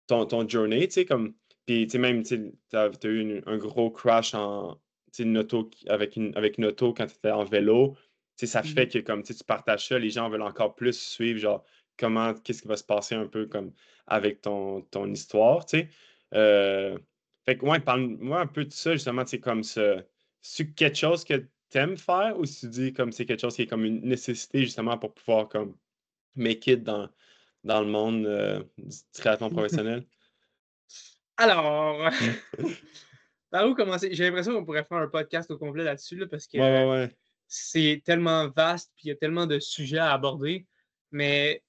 ton journey, tu sais, comme. Puis, tu sais, même, tu sais, t'as eu un gros crash tu sais, une auto, avec une auto quand tu étais en vélo. Tu sais, ça fait Mhm. que, comme, tu sais, tu partages ça, les gens veulent encore plus suivre, genre, qu'est-ce qui va se passer un peu, comme, avec ton histoire, tu sais. Euh, fait que, ouais, parle-moi un peu de ça, justement, tu sais, comme ça. C'est quelque chose que t'aimes faire ou si tu dis, comme, c'est quelque chose qui est comme une nécessité, justement, pour pouvoir, comme, make it dans le monde du triathlon professionnel? Alors, par où commencer? J'ai l'impression qu'on pourrait faire un podcast au complet là-dessus, là, parce Ouais, ouais, que ouais. c'est tellement vaste, puis il y a tellement de sujets à aborder. Mais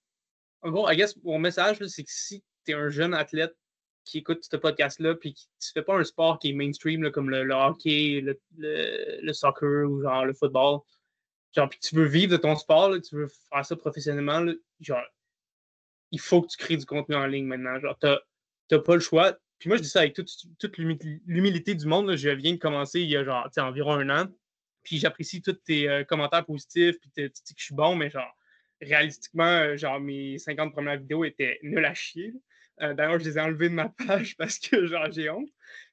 en gros, I guess, mon message, là, c'est que si tu es un jeune athlète qui écoute ce podcast-là, puis qui tu fais pas un sport qui est mainstream, là, comme le hockey, le soccer ou genre le football, genre, puis tu veux vivre de ton sport, là, tu veux faire ça professionnellement, là, genre, il faut que tu crées du contenu en ligne maintenant. Genre, t'as pas le choix. Puis moi, je dis ça avec toute l'humilité du monde. Là. Je viens de commencer il y a genre, environ 1 an. Puis j'apprécie tous tes commentaires positifs. Puis tu dis que je suis bon, mais genre, réalistiquement, genre, mes 50 premières vidéos étaient nulles à chier. D'ailleurs, je les ai enlevés de ma page parce que genre j'ai honte.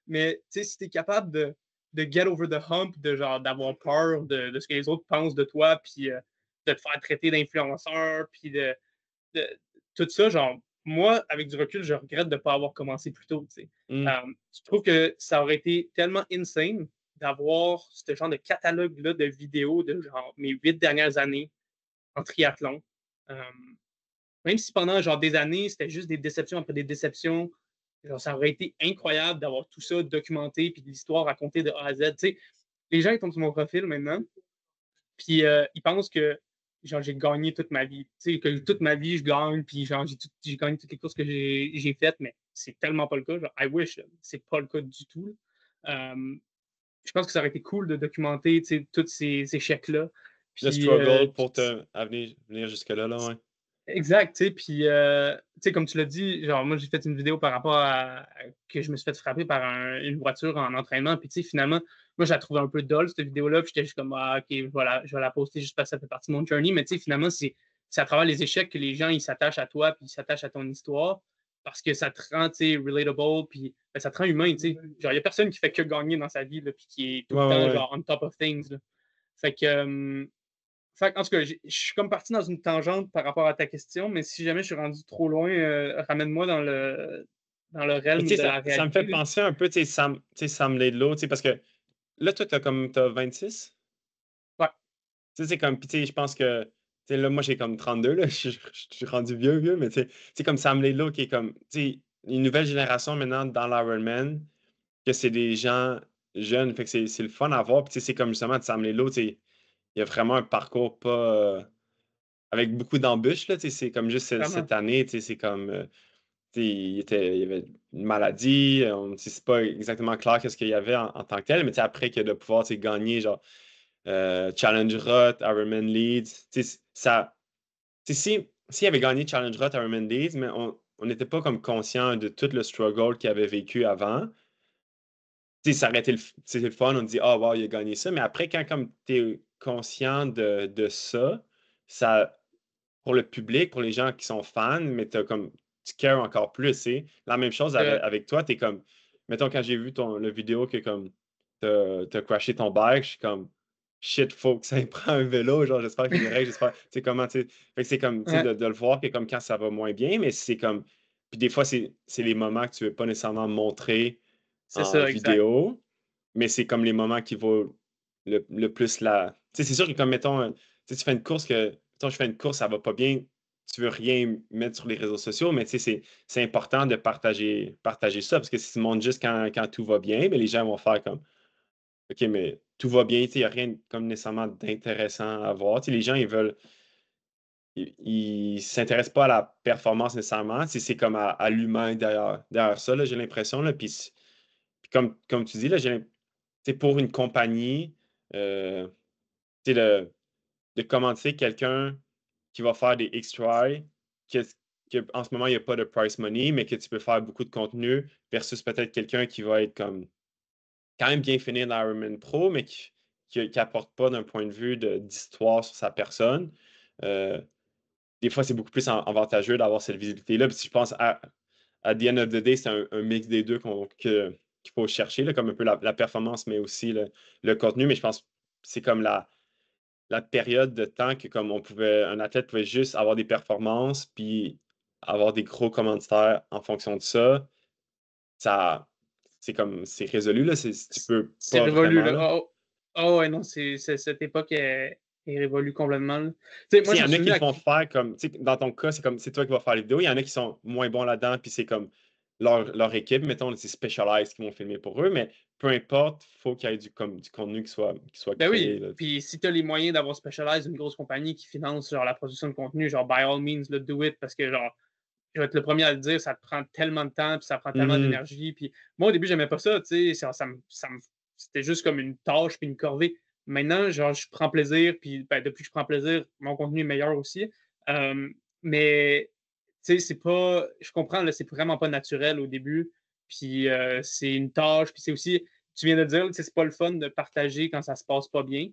Mais tu sais, si tu es capable de get over the hump, de genre d'avoir peur de ce que les autres pensent de toi, puis de te faire traiter d'influenceur, puis de tout ça, genre, moi, avec du recul, je regrette de ne pas avoir commencé plus tôt, tu sais. Hmm. Je trouve que ça aurait été tellement insane d'avoir ce genre de catalogue-là de vidéos de genre mes 8 dernières années en triathlon. Euh, Même si pendant genre des années, c'était juste des déceptions après des déceptions, genre, ça aurait été incroyable d'avoir tout ça documenté puis de l'histoire racontée de A à Z. Tu sais, les gens ils tombent sur mon profil maintenant, puis ils pensent que genre j'ai gagné toute ma vie. Tu sais, que toute ma vie je gagne, puis genre j'ai gagné toutes les courses que j'ai faites, mais c'est tellement pas le cas. Genre, I wish, c'est pas le cas du tout. Je pense que ça aurait été cool de documenter tous ces échecs-là. Le Puis, struggle pour te à venir jusque-là, là, ouais. exact, tu sais, puis, tu sais, comme tu l'as dit, genre, moi, j'ai fait une vidéo par rapport à que je me suis fait frapper par une voiture en entraînement, puis, tu sais, finalement, moi, je la trouvais un peu dull, cette vidéo-là, puis j'étais juste comme, ah, OK, voilà, je vais la poster juste parce que ça fait partie de mon journey, mais, tu sais, finalement, c'est à travers les échecs que les gens, ils s'attachent à toi, puis ils s'attachent à ton histoire, parce que ça te rend, tu sais, relatable, puis ben, ça te rend humain, tu sais. Genre, il n'y a personne qui fait que gagner dans sa vie, là, puis qui est tout Ouais, le ouais, temps, ouais. genre, on top of things, là. Fait que, en tout cas, je suis comme parti dans une tangente par rapport à ta question, mais si jamais je suis rendu trop loin, ramène-moi dans le Mais realm tu sais, de la ça me fait réalité, là. penser un peu, Sam Laidlaw, tu sais, parce que là, toi, t'as 26? Ouais, Tu sais, c'est comme, puis tu sais, je pense que, tu sais, là, moi, j'ai comme 32, là, je suis rendu vieux, mais tu sais, c'est comme Sam Laidlaw qui est comme, tu sais, une nouvelle génération maintenant dans l'Ironman, que c'est des gens jeunes, fait que c'est le fun à voir, puis tu sais, c'est comme justement Sam Laidlaw, tu sais, il y a vraiment un parcours pas, avec beaucoup d'embûches, là, tu sais, c'est comme juste vraiment. cette année, tu sais, c'est comme, tu sais, il y avait une maladie, on ne sait pas exactement clair qu'est-ce qu'il y avait en tant que tel, mais tu sais, après que de pouvoir, tu sais, gagner, genre, Challenge Roth, Ironman Leeds. Ça, s'il avait gagné Challenge Roth, Ironman Leeds, mais on n'était pas comme conscient de tout le struggle qu'il avait vécu avant. Ça aurait été c'était le fun, on dit ah wow, il a gagné ça. Mais après, quand comme tu es conscient de ça, ça, pour le public, pour les gens qui sont fans, mais comme tu cares encore plus. La même chose Euh, avec toi, tu es comme, mettons, quand j'ai vu le vidéo que comme t'as crashé ton bike, je suis comme shit, faut que ça me prend un vélo, genre j'espère qu'il est correct, j'espère, tu sais comment, tu sais, fait que c'est comme, tu sais, ouais, de le voir que comme quand ça va moins bien, mais c'est comme, puis des fois, c'est les moments que tu veux pas nécessairement montrer c'est en ça, exact. vidéo, mais c'est comme les moments qui vaut le plus la. Tu sais, c'est sûr que comme mettons, tu sais, tu fais une course que. Mettons, je fais une course, ça va pas bien, tu veux rien mettre sur les réseaux sociaux, mais tu sais, c'est important de partager ça, parce que si tu montres juste quand tout va bien, mais les gens vont faire comme OK, mais tout va bien, tu sais, il n'y a rien comme nécessairement d'intéressant à voir. Tu sais, les gens, ils veulent. Ils s'intéressent pas à la performance nécessairement. Tu sais, c'est comme à l'humain derrière ça, là, j'ai l'impression. Là, puis comme tu dis, là, tu sais, pour une compagnie, euh, tu sais, de commenter quelqu'un qui va faire des X-Try, que, en ce moment, il n'y a pas de price money, mais que tu peux faire beaucoup de contenu, versus peut-être quelqu'un qui va être comme quand même bien finir dans Ironman Pro, mais qui apporte pas d'un point de vue d'histoire sur sa personne. Euh, des fois, c'est beaucoup plus avantageux d'avoir cette visibilité-là. Puis si je pense à the end of the day, c'est un mix des deux qu'il faut chercher, là, comme un peu la performance, mais aussi le contenu. Mais je pense que c'est comme la période de temps que comme un athlète pouvait juste avoir des performances, puis avoir des gros commanditaires en fonction de ça. Ça, c'est résolu, là. Tu peux C'est pas révolu, vraiment, là. là. Oh, oh, ouais, non, cette époque est révolue complètement, là. Tu sais, Tu sais, moi, il y je me en a suis qui venu le à. font faire comme, tu sais, dans ton cas, c'est comme, c'est toi qui vas faire les vidéos. Il y en a qui sont moins bons là-dedans, puis c'est comme leur équipe, mettons, c'est Specialized qui vont filmer pour eux, mais peu importe, il faut qu'il y ait du contenu qui soit Ben créé, oui, là. puis si tu as les moyens d'avoir Specialized, une grosse compagnie qui finance genre la production de contenu, genre by all means, là, do it, parce que genre, je vais être le premier à le dire, ça te prend tellement de temps, puis ça prend tellement Mhm. d'énergie. Puis moi, au début, j'aimais pas ça, tu sais, c'était juste comme une tâche puis une corvée. Maintenant, genre, je prends plaisir, puis ben, depuis que je prends plaisir, mon contenu est meilleur aussi. Euh, mais, tu sais, je comprends, là, c'est vraiment pas naturel au début, puis c'est une tâche, puis c'est aussi, tu viens de dire, tu sais, c'est pas le fun de partager quand ça se passe pas bien.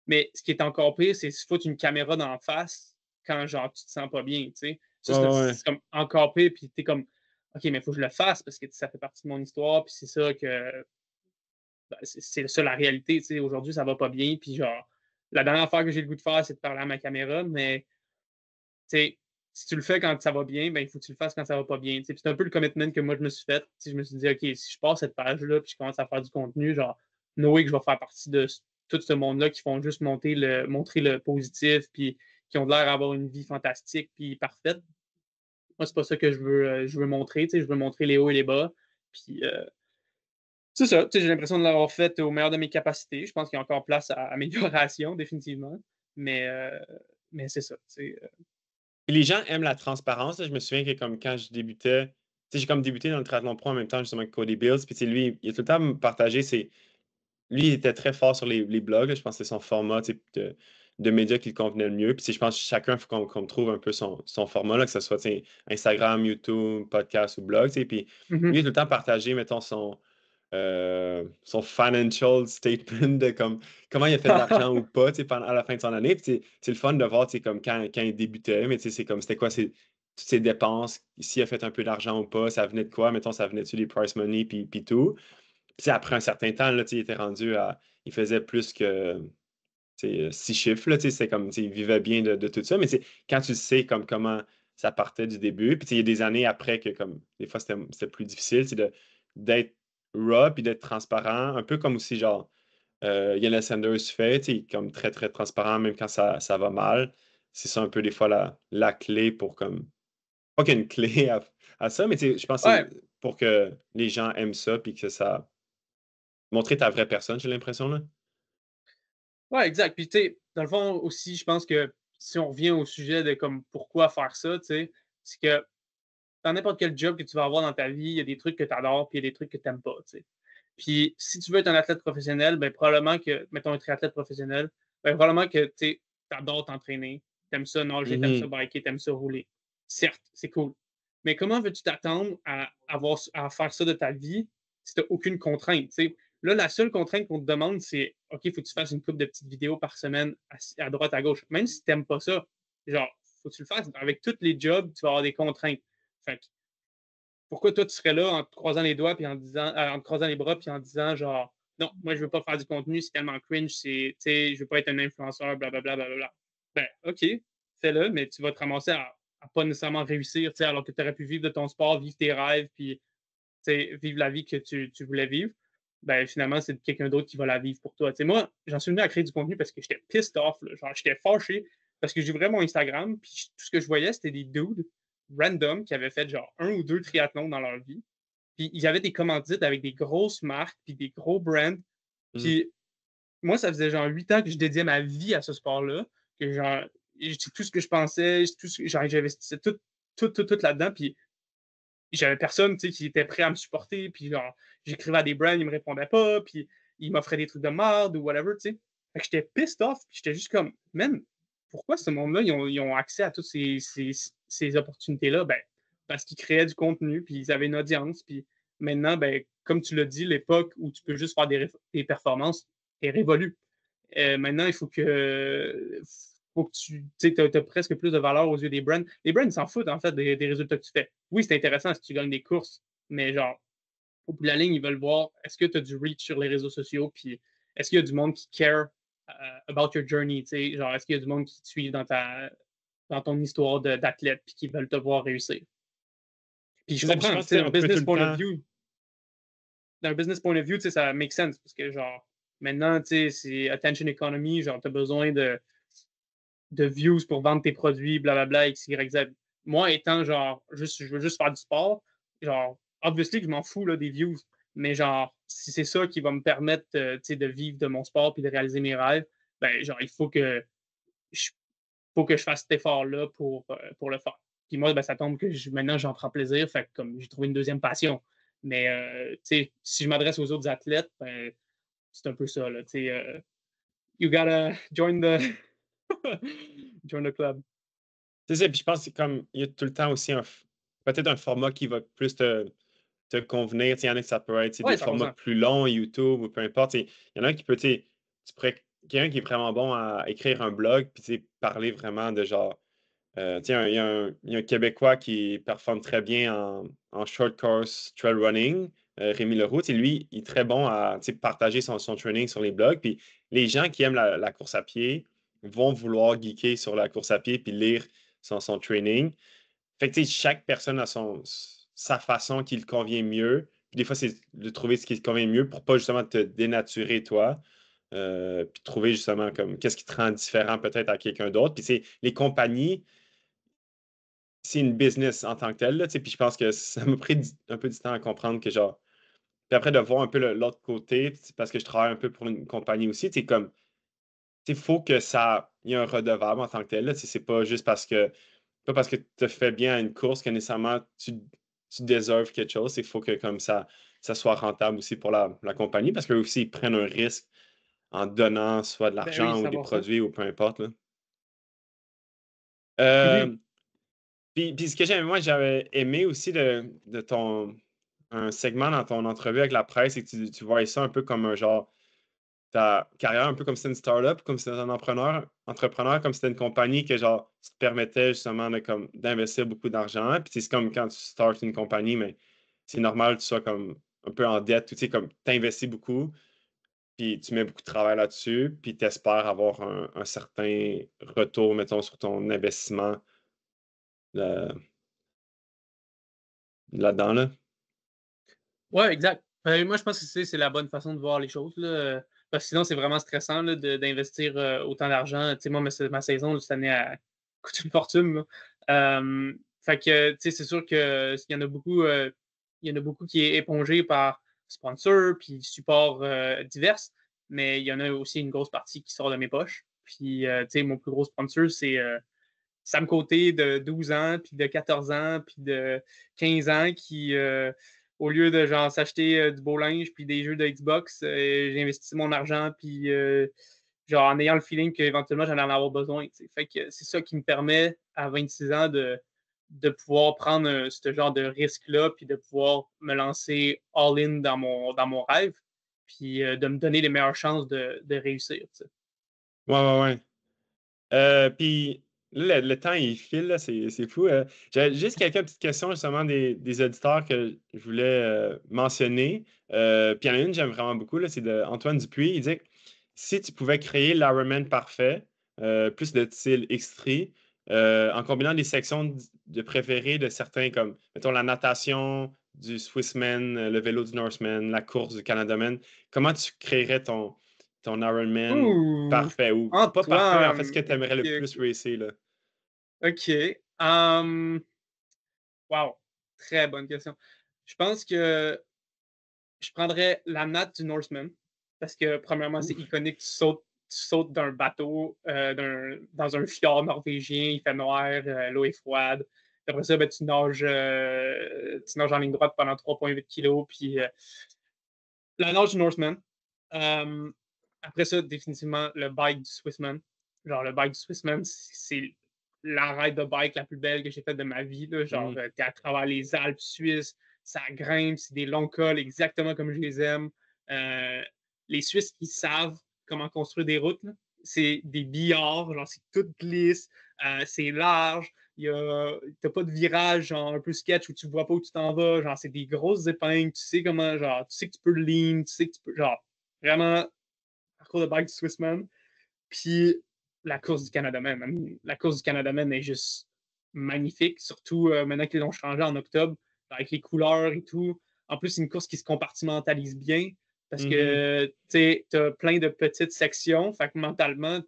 Mais ce qui est encore pire, c'est se foutre une caméra d'en face quand genre tu te sens pas bien, tu sais. Ça, Ouais, ouais, ouais. c'est comme encore pire, puis t'es comme. OK, mais il faut que je le fasse parce que ça fait partie de mon histoire, puis c'est ça que ben, c'est ça la réalité, tu sais. Aujourd'hui, ça va pas bien, puis genre, la dernière affaire que j'ai le goût de faire, c'est de parler à ma caméra, mais tu sais, si tu le fais quand ça va bien, ben, il faut que tu le fasses quand ça va pas bien, tu sais. Puis c'est un peu le commitment que moi, je me suis fait. Tu sais, je me suis dit: «OK, si je passe cette page-là, puis je commence à faire du contenu, genre, Noé que je vais faire partie de tout ce monde-là qui font juste montrer le positif, puis qui ont l'air d'avoir une vie fantastique, puis parfaite». Moi, c'est pas ça que je veux montrer, tu sais. Je veux montrer les hauts et les bas, puis c'est ça, tu sais, j'ai l'impression de l'avoir fait au meilleur de mes capacités. Je pense qu'il y a encore place à amélioration définitivement, mais heu, mais c'est ça, tu sais, Et les gens aiment la transparence, là. Je me souviens que comme quand je débutais, tu sais, j'ai comme débuté dans le triathlon pro en même temps justement que Cody Bills, puis tu sais, lui, il a tout le temps partagé ses lui, il était très fort sur les blogs, là. Je pense que c'est son format, tu sais, de médias qui le convenait le mieux. Puis, tu sais, je pense que chacun, il faut qu'on trouve un peu son format, là, que ce soit, tu sais, Instagram, YouTube, podcast ou blog, tu sais. Puis, mmh lui, il a tout le temps partagé, mettons, son financial statement de comme, comment il a fait de l'argent ou pas, tu sais, à la fin de son année. Puis, c'est le fun de voir, tu sais, comme quand il débutait, mais tu sais, c'est comme, c'était quoi toutes ses dépenses, s'il a fait un peu d'argent ou pas, ça venait de quoi, mettons, ça venait-tu des price money, puis tout. Puis après un certain temps, là, tu sais, il était rendu à. Il faisait plus que 6 chiffres. Là, tu sais, c'est comme tu sais, il vivait bien de tout ça. Mais c'est quand tu sais comme comment ça partait du début. Puis tu sais, il y a des années après que comme des fois c'était plus difficile, c'est d'être raw puis d'être transparent. Un peu comme aussi genre Yann Sanders fait, tu sais, comme très, très transparent, même quand ça va mal. C'est ça un peu des fois la clé pour comme. Pas qu'il y a une clé à ça, mais tu sais, je pense que ouais, c'est pour que les gens aiment ça puis que ça. Montrer ta vraie personne, j'ai l'impression, là. ouais, exact. Puis tu sais, dans le fond aussi, je pense que si on revient au sujet de comme pourquoi faire ça, tu sais, c'est que dans n'importe quel job que tu vas avoir dans ta vie, il y a des trucs que tu adores, puis il y a des trucs que tu aimes pas, tu sais. Puis si tu veux être un athlète professionnel, ben probablement que, mettons un triathlète professionnel, ben probablement que tu adores t'entraîner, tu aimes ça nager, tu aimes ça Mmh. biker, tu aimes ça rouler. Certes, c'est cool. Mais comment veux-tu t'attendre à faire ça de ta vie si tu aucune contrainte, tu sais? Là, la seule contrainte qu'on te demande, c'est OK, il faut que tu fasses une couple de petites vidéos par semaine à droite, à gauche. Même si tu n'aimes pas ça, genre, faut que tu le fasses. Avec tous les jobs, tu vas avoir des contraintes. Fait que pourquoi toi, tu serais là en te croisant les doigts puis en te croisant les bras puis en disant genre non, moi je veux pas faire du contenu, c'est tellement cringe, c'est, tu sais, je veux pas être un influenceur, blablabla, blablabla. Ben, OK, fais-le, mais tu vas te ramasser à pas nécessairement réussir, tu sais, alors que tu aurais pu vivre de ton sport, vivre tes rêves, puis tu sais, vivre la vie que tu voulais vivre. Ben, finalement, c'est quelqu'un d'autre qui va la vivre pour toi. Tu sais, moi, j'en suis venu à créer du contenu parce que j'étais pissed off, là. Genre, j'étais fâché parce que j'ouvrais mon Instagram, puis tout ce que je voyais, c'était des dudes random qui avaient fait genre un ou deux triathlons dans leur vie. Puis ils avaient des commandites avec des grosses marques, puis des gros brands. Mmh. Puis moi, ça faisait genre 8 ans que je dédiais ma vie à ce sport-là, que genre, tout ce que je pensais, genre, j'investissais tout là-dedans. Puis j'avais personne, tu sais, qui était prêt à me supporter. Puis genre, j'écrivais à des brands, ils me répondaient pas. Puis ils m'offraient des trucs de merde ou whatever, tu sais. Fait que j'étais pissed off. Puis j'étais juste comme, man, pourquoi ce monde-là, ils ont accès à toutes ces opportunités-là? Ben, parce qu'ils créaient du contenu, puis ils avaient une audience. Puis maintenant, ben, comme tu l'as dit, l'époque où tu peux juste faire des performances est révolue. Maintenant, il faut que tu sais, as presque plus de valeur aux yeux des brands. Les brands, ils s'en foutent, en fait, des résultats que tu fais. Oui, c'est intéressant si tu gagnes des courses, mais genre, au bout de la ligne, ils veulent voir est-ce que tu as du reach sur les réseaux sociaux, puis est-ce qu'il y a du monde qui care about your journey, tu sais, genre, est-ce qu'il y a du monde qui te suit dans ton histoire d'athlète, puis qui veulent te voir réussir. Puis je C'est ça, puis je comprends, tu pense sais, qu'on peut tout le temps. d'un business point of view, tu sais, ça make sense, parce que genre, maintenant, tu sais, c'est attention economy, genre, tu as besoin de views pour vendre tes produits, blablabla, X, Y, Z. Moi, étant genre, je veux juste faire du sport, genre, obviously que je m'en fous là, des views, mais genre, si c'est ça qui va me permettre de vivre de mon sport puis de réaliser mes rêves, ben, genre, je, faut que je fasse cet effort-là pour le faire. Puis moi, ben, ça tombe que maintenant, j'en prends plaisir, fait que comme j'ai trouvé une deuxième passion. Mais, tu sais, si je m'adresse aux autres athlètes, ben, c'est un peu ça, là, tu sais, you gotta join the, join the club. C'est ça, puis je pense que c'est comme il y a tout le temps aussi peut-être un format qui va plus te convenir. Tu sais, il y en a que ça peut être, tu sais, des Ouais, formats 100%. plus longs, YouTube ou peu importe. Tu sais, il y en a un qui peut, tu sais, tu pourrais quelqu'un qui est vraiment bon à écrire un blog, puis tu sais, parler vraiment de genre tiens, il y a un Québécois qui performe très bien en short course trail running, Rémi Leroux. Lui, il est très bon à partager son training sur les blogs. Puis les gens qui aiment la course à pied vont vouloir geeker sur la course à pied puis lire son training. Fait que chaque personne a sa façon qui le convient mieux. Puis des fois, c'est de trouver ce qui te convient mieux pour pas justement te dénaturer toi. Puis trouver justement comme qu'est-ce qui te rend différent peut-être à quelqu'un d'autre. Puis c'est les compagnies, c'est une business en tant que telle, là, puis je pense que ça m'a pris un peu du temps à comprendre que genre. Puis après de voir un peu l'autre côté, parce que je travaille un peu pour une compagnie aussi, c'est comme il faut que ça. Il y ait un redevable en tant que tel. Là, c'est pas juste pas parce que tu fais bien à une course que nécessairement tu déserves quelque chose. Il faut que comme ça soit rentable aussi pour la compagnie parce qu'eux aussi, ils prennent un risque en donnant soit de Ben oui, l'argent ou des 100%. produits ou peu importe. Là. Mhm. Euh, puis ce que moi, j'avais aimé aussi de ton un segment dans ton entrevue avec la presse, c'est que tu voyais ça un peu comme un genre ta carrière, un peu comme si c'était une startup, comme si c'était un entrepreneur, comme si c'était une compagnie que genre qui te permettait justement d'investir beaucoup d'argent. Puis c'est comme quand tu startes une compagnie, mais c'est normal que tu sois comme un peu en dette, tu sais, comme tu investis beaucoup, puis tu mets beaucoup de travail là-dessus, puis tu espères avoir un certain retour, mettons, sur ton investissement là- là-dedans, là. Ouais, exact. Moi, je pense que c'est la bonne façon de voir les choses, là, parce que sinon, c'est vraiment stressant là, d'investir autant d'argent. Tu sais, moi, ma saison, là, cette année, elle coûte une fortune. Là. Fait que, tu sais, c'est sûr qu'il y en a beaucoup qui est épongé par sponsors puis supports divers, mais il y en a aussi une grosse partie qui sort de mes poches. Puis, tu sais, mon plus gros sponsor, c'est Sam Côté de 12 ans, puis de 14 ans, puis de 15 ans qui, au lieu de genre s'acheter du beau linge puis des jeux de Xbox, j'ai investi mon argent puis genre en ayant le feeling qu'éventuellement j'en allais en avoir besoin. T'sais. Fait que c'est ça qui me permet à 26 ans de pouvoir prendre ce genre de risque-là puis de pouvoir me lancer all-in dans mon rêve puis de me donner les meilleures chances de réussir. T'sais. Ouais, ouais, ouais. Puis là, le temps, il file, là, c'est fou. J'avais juste quelques petites questions justement des auditeurs que je voulais mentionner. Puis il y en a une que j'aime vraiment beaucoup, là, c'est de Antoine Dupuis. Il dit que si tu pouvais créer l'Ironman parfait, plus de style X3, en combinant des sections de préférées de certains comme, mettons, la natation du Swissman, le vélo du Norseman, la course du Canadaman, comment tu créerais ton Ironman Ouh, parfait ou pas parfait, mais en fait, ce Antoine, que tu aimerais le ok, plus racer, là. ok. Wow, très bonne question. Je pense que je prendrais la natte du Norseman parce que, premièrement, c'est Ouf. iconique. Tu sautes d'un bateau dans un fjord norvégien, il fait noir, l'eau est froide. Après ça, ben, tu nages en ligne droite pendant 3,8 kilos. Puis la nage du Norseman. Euh, Après ça, définitivement, le bike du Swissman. Genre, le bike du Swissman, c'est la ride de bike la plus belle que j'ai faite de ma vie. Là. Genre, Mm. t'es à travers les Alpes suisses, ça grimpe, c'est des longs cols exactement comme je les aime. Euh, les Suisses, ils savent comment construire des routes. Là. C'est des billards, genre, c'est tout glisse, c'est large. T'as pas de virage genre un peu sketch où tu vois pas où tu t'en vas. Genre, c'est des grosses épingles. Tu sais comment, genre, tu sais que tu peux le lean, tu sais que tu peux, genre, vraiment, parcours de bike du Swissman. Puis la course du Canada Man. La course du Canada Man est juste magnifique, surtout maintenant qu'ils l'ont changé en octobre, avec les couleurs et tout. En plus, c'est une course qui se compartimentalise bien parce Mhm. que tu as plein de petites sections. Fait que mentalement,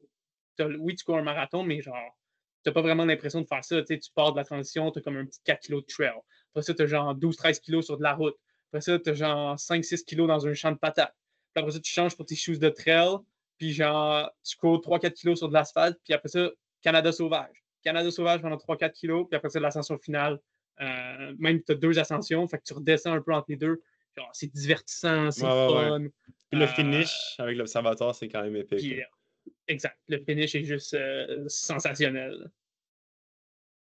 oui, tu cours un marathon, mais genre, tu n'as pas vraiment l'impression de faire ça. Tu pars de la transition, tu as comme un petit 4 kilos de trail. Après ça, tu as genre 12-13 kilos sur de la route. Après ça, tu as genre 5-6 kilos dans un champ de patates. Puis après ça, tu changes pour tes shoes de trail. Puis genre, tu cours 3-4 kilos sur de l'asphalte. Puis après ça, Canada sauvage. Canada sauvage pendant 3-4 kilos. Puis après ça, l'ascension finale. Même tu as deux ascensions. Fait que tu redescends un peu entre les deux. Genre, c'est divertissant, Ouais, c'est ouais, ouais. fun. Puis le Euh, finish avec l'observatoire, c'est quand même épique, là. puis, exact. Le finish est juste sensationnel.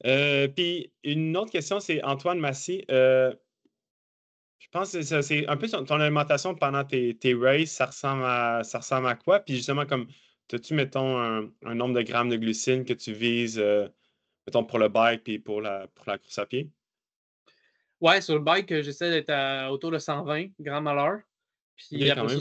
Puis une autre question, c'est Antoine Massy. Je pense que c'est un peu ton alimentation pendant tes races, ça ressemble à quoi? Puis justement, comme, as-tu, mettons, un nombre de grammes de glucides que tu vises mettons, pour le bike puis pour la course à pied? Ouais, sur le bike, j'essaie d'être autour de 120 grammes à l'heure. Puis OK, quand après ça, même.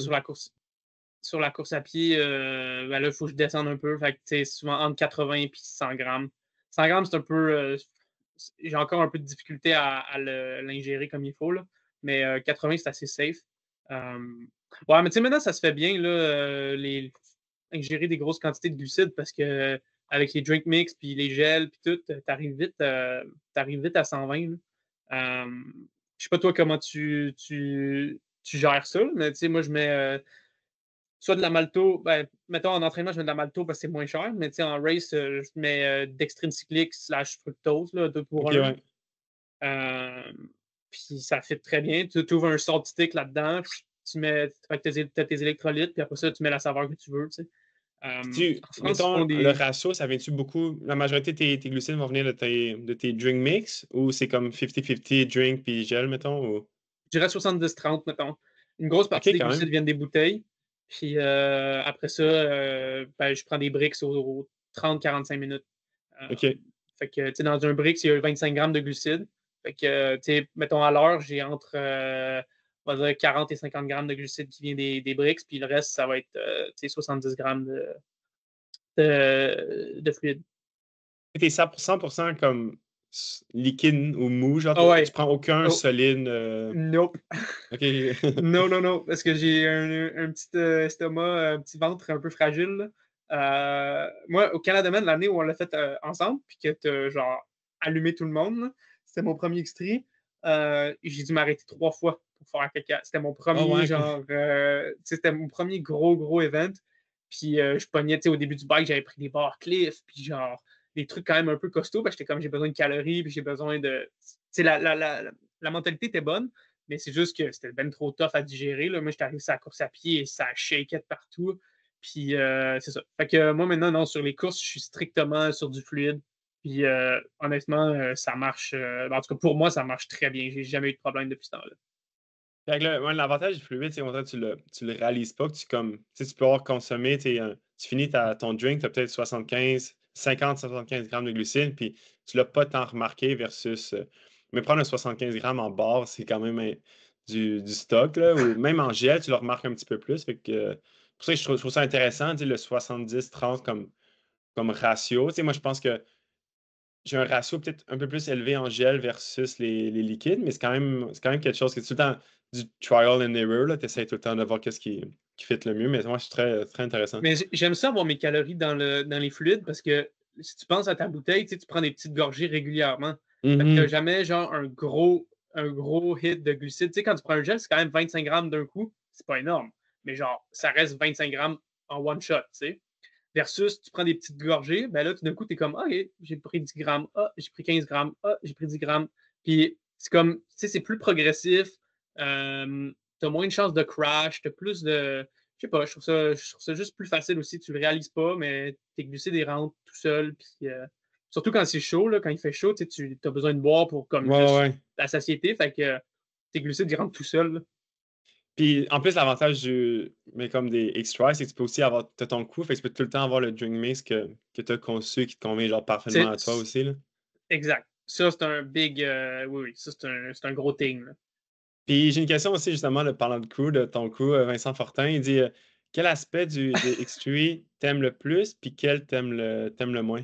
sur la course à pied, ben là, il faut que je descende un peu. Fait que, tu sais, souvent entre 80 et 100 grammes. 100 grammes, c'est un peu. J'ai encore un peu de difficulté à l'ingérer comme il faut, là. Mais 80, c'est assez safe. Ouais, mais tu sais, maintenant, ça se fait bien, là, ingérer des grosses quantités de glucides parce que avec les drink mix, puis les gels, puis tout, t'arrives vite à 120, là. Je sais pas toi comment tu gères ça, mais tu sais, moi, je mets soit de la malto, ben, mettons en entraînement, je mets de la malto parce que c'est moins cher, mais tu sais, en race, je mets dextrine cyclique slash fructose, là, 2 pour OK, 1. ouais. Puis ça fit très bien. Tu ouvres un salt stick là-dedans, tu mets fait que t'as tes électrolytes, puis après ça, tu mets la saveur que tu veux, tu sais. Tu En France, ils mettons, font le des. ratio, ça vient-tu beaucoup la majorité de tes glucides vont venir de tes drink mix ou c'est comme 50-50 drink puis gel, mettons, ou? Je dirais 70-30, mettons. Une grosse partie OK, des quand glucides même. viennent des bouteilles. Puis après ça, ben, je prends des bricks aux 30-45 minutes. Euh, OK. Fait que, tu sais, dans un brick, il y a 25 grammes de glucides. Fait que, tu sais, mettons à l'heure, j'ai entre, on va dire, 40 et 50 grammes de glucides qui viennent des bricks. Puis le reste, ça va être, tu sais, 70 grammes de fluide. Tu es 100 comme liquide ou mou, genre, Ah tu ouais. prends aucun Oh, solide, nope. OK. Non, non, non, parce que j'ai un petit estomac, un petit ventre un peu fragile, là. Moi, au Canada Man, l'année où on l'a fait ensemble, puis que t'as genre allumé tout le monde, là, c'était mon premier extrait. J'ai dû m'arrêter 3 fois pour faire caca. C'était mon Ah premier, ouais, OK. genre, c'était mon premier gros event. Puis je pognais, tu sais, au début du bike, j'avais pris des barres Cliff, puis genre, des trucs quand même un peu costauds, parce que j'étais comme, j'ai besoin de calories, puis j'ai besoin de. Tu sais, la mentalité était bonne, mais c'est juste que c'était ben trop tough à digérer, là. Moi, j'étais arrivé sur la course à pied et ça shakeait de partout. Puis c'est ça. Fait que moi, maintenant, non, sur les courses, je suis strictement sur du fluide. Puis honnêtement, ça marche. En tout cas, pour moi, ça marche très bien. J'ai jamais eu de problème depuis ce temps-là. Fait que là, ouais, l'avantage du fluide, c'est qu'au contraire, tu le réalises pas que tu comme tu sais, tu peux avoir consommé, tu finis ton drink, tu as peut-être 50-75 grammes de glucides, puis tu l'as pas tant remarqué versus mais prendre un 75 grammes en barre, c'est quand même du stock, là, ou même en gel, tu le remarques un petit peu plus. Fait que pour ça que je trouve ça intéressant, tu sais, le 70-30 comme ratio. Tu sais, moi, je pense que j'ai un ratio peut-être un peu plus élevé en gel versus les liquides, mais c'est quand même quelque chose que c'est tout le temps du trial and error. Tu essaies tout le temps de voir qu'est-ce qui fit le mieux, mais moi, je suis très, très intéressant. Mais j'aime ça avoir mes calories dans les fluides parce que si tu penses à ta bouteille, tu sais, tu prends des petites gorgées régulièrement. Fait que t'as Mhm. jamais genre un gros hit de glucides. Tu sais, quand tu prends un gel, c'est quand même 25 grammes d'un coup. C'est pas énorme. Mais genre, ça reste 25 grammes en one shot, tu sais. Versus, tu prends des petites gorgées, ben là, tout d'un coup, tu es comme, ah, OK, j'ai pris 10 grammes, ah, j'ai pris 15 grammes, ah, j'ai pris 10 grammes. Puis c'est comme, tu sais, c'est plus progressif. Tu as moins de chances de crash, tu as plus de. Je sais pas, je trouve ça juste plus facile aussi. Tu le réalises pas, mais tes glucides, ils rentrent tout seul. Puis, surtout quand c'est chaud, là, quand il fait chaud, tu as besoin de boire pour comme Ouais, ouais, juste ouais. la satiété. Fait que tes glucides, ils rentrent tout seuls, là. Puis en plus, l'avantage mais comme des X-Try, c'est que tu peux aussi avoir t'as ton coup, fait que tu peux tout le temps avoir le drink mix que tu as conçu qui te convient genre parfaitement C'est à toi aussi, là. exact. Ça, c'est un big. Oui, oui, ça, c'est un gros thing, là. Puis j'ai une question aussi, justement, de parlant de crew, de ton crew, Vincent Fortin. Il dit quel aspect des X3 t'aimes le plus, puis quel t'aimes le moins?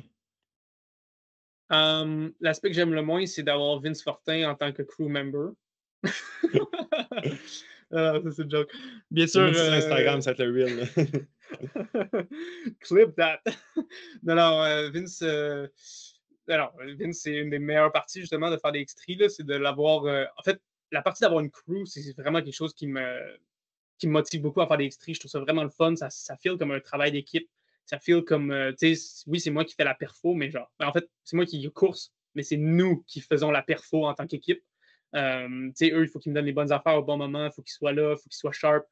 L'aspect que j'aime le moins, c'est d'avoir Vince Fortin en tant que crew member. Ah, ça, c'est une joke. Bien Le sûr, mot sur Instagram, ça va être le real, là. clip that. Non, non, Vince, alors, Vince, c'est une des meilleures parties justement de faire des extras, là, c'est de l'avoir. En fait, la partie d'avoir une crew, c'est vraiment quelque chose qui me motive beaucoup à faire des extras. Je trouve ça vraiment le fun. Ça feel comme un travail d'équipe. Ça feel comme, tu sais, oui, c'est moi qui fais la perfo, mais genre, en fait, c'est moi qui course, mais c'est nous qui faisons la perfo en tant qu'équipe. Tu sais, eux, il faut qu'ils me donnent les bonnes affaires au bon moment, il faut qu'ils soient là, il faut qu'ils soient sharp.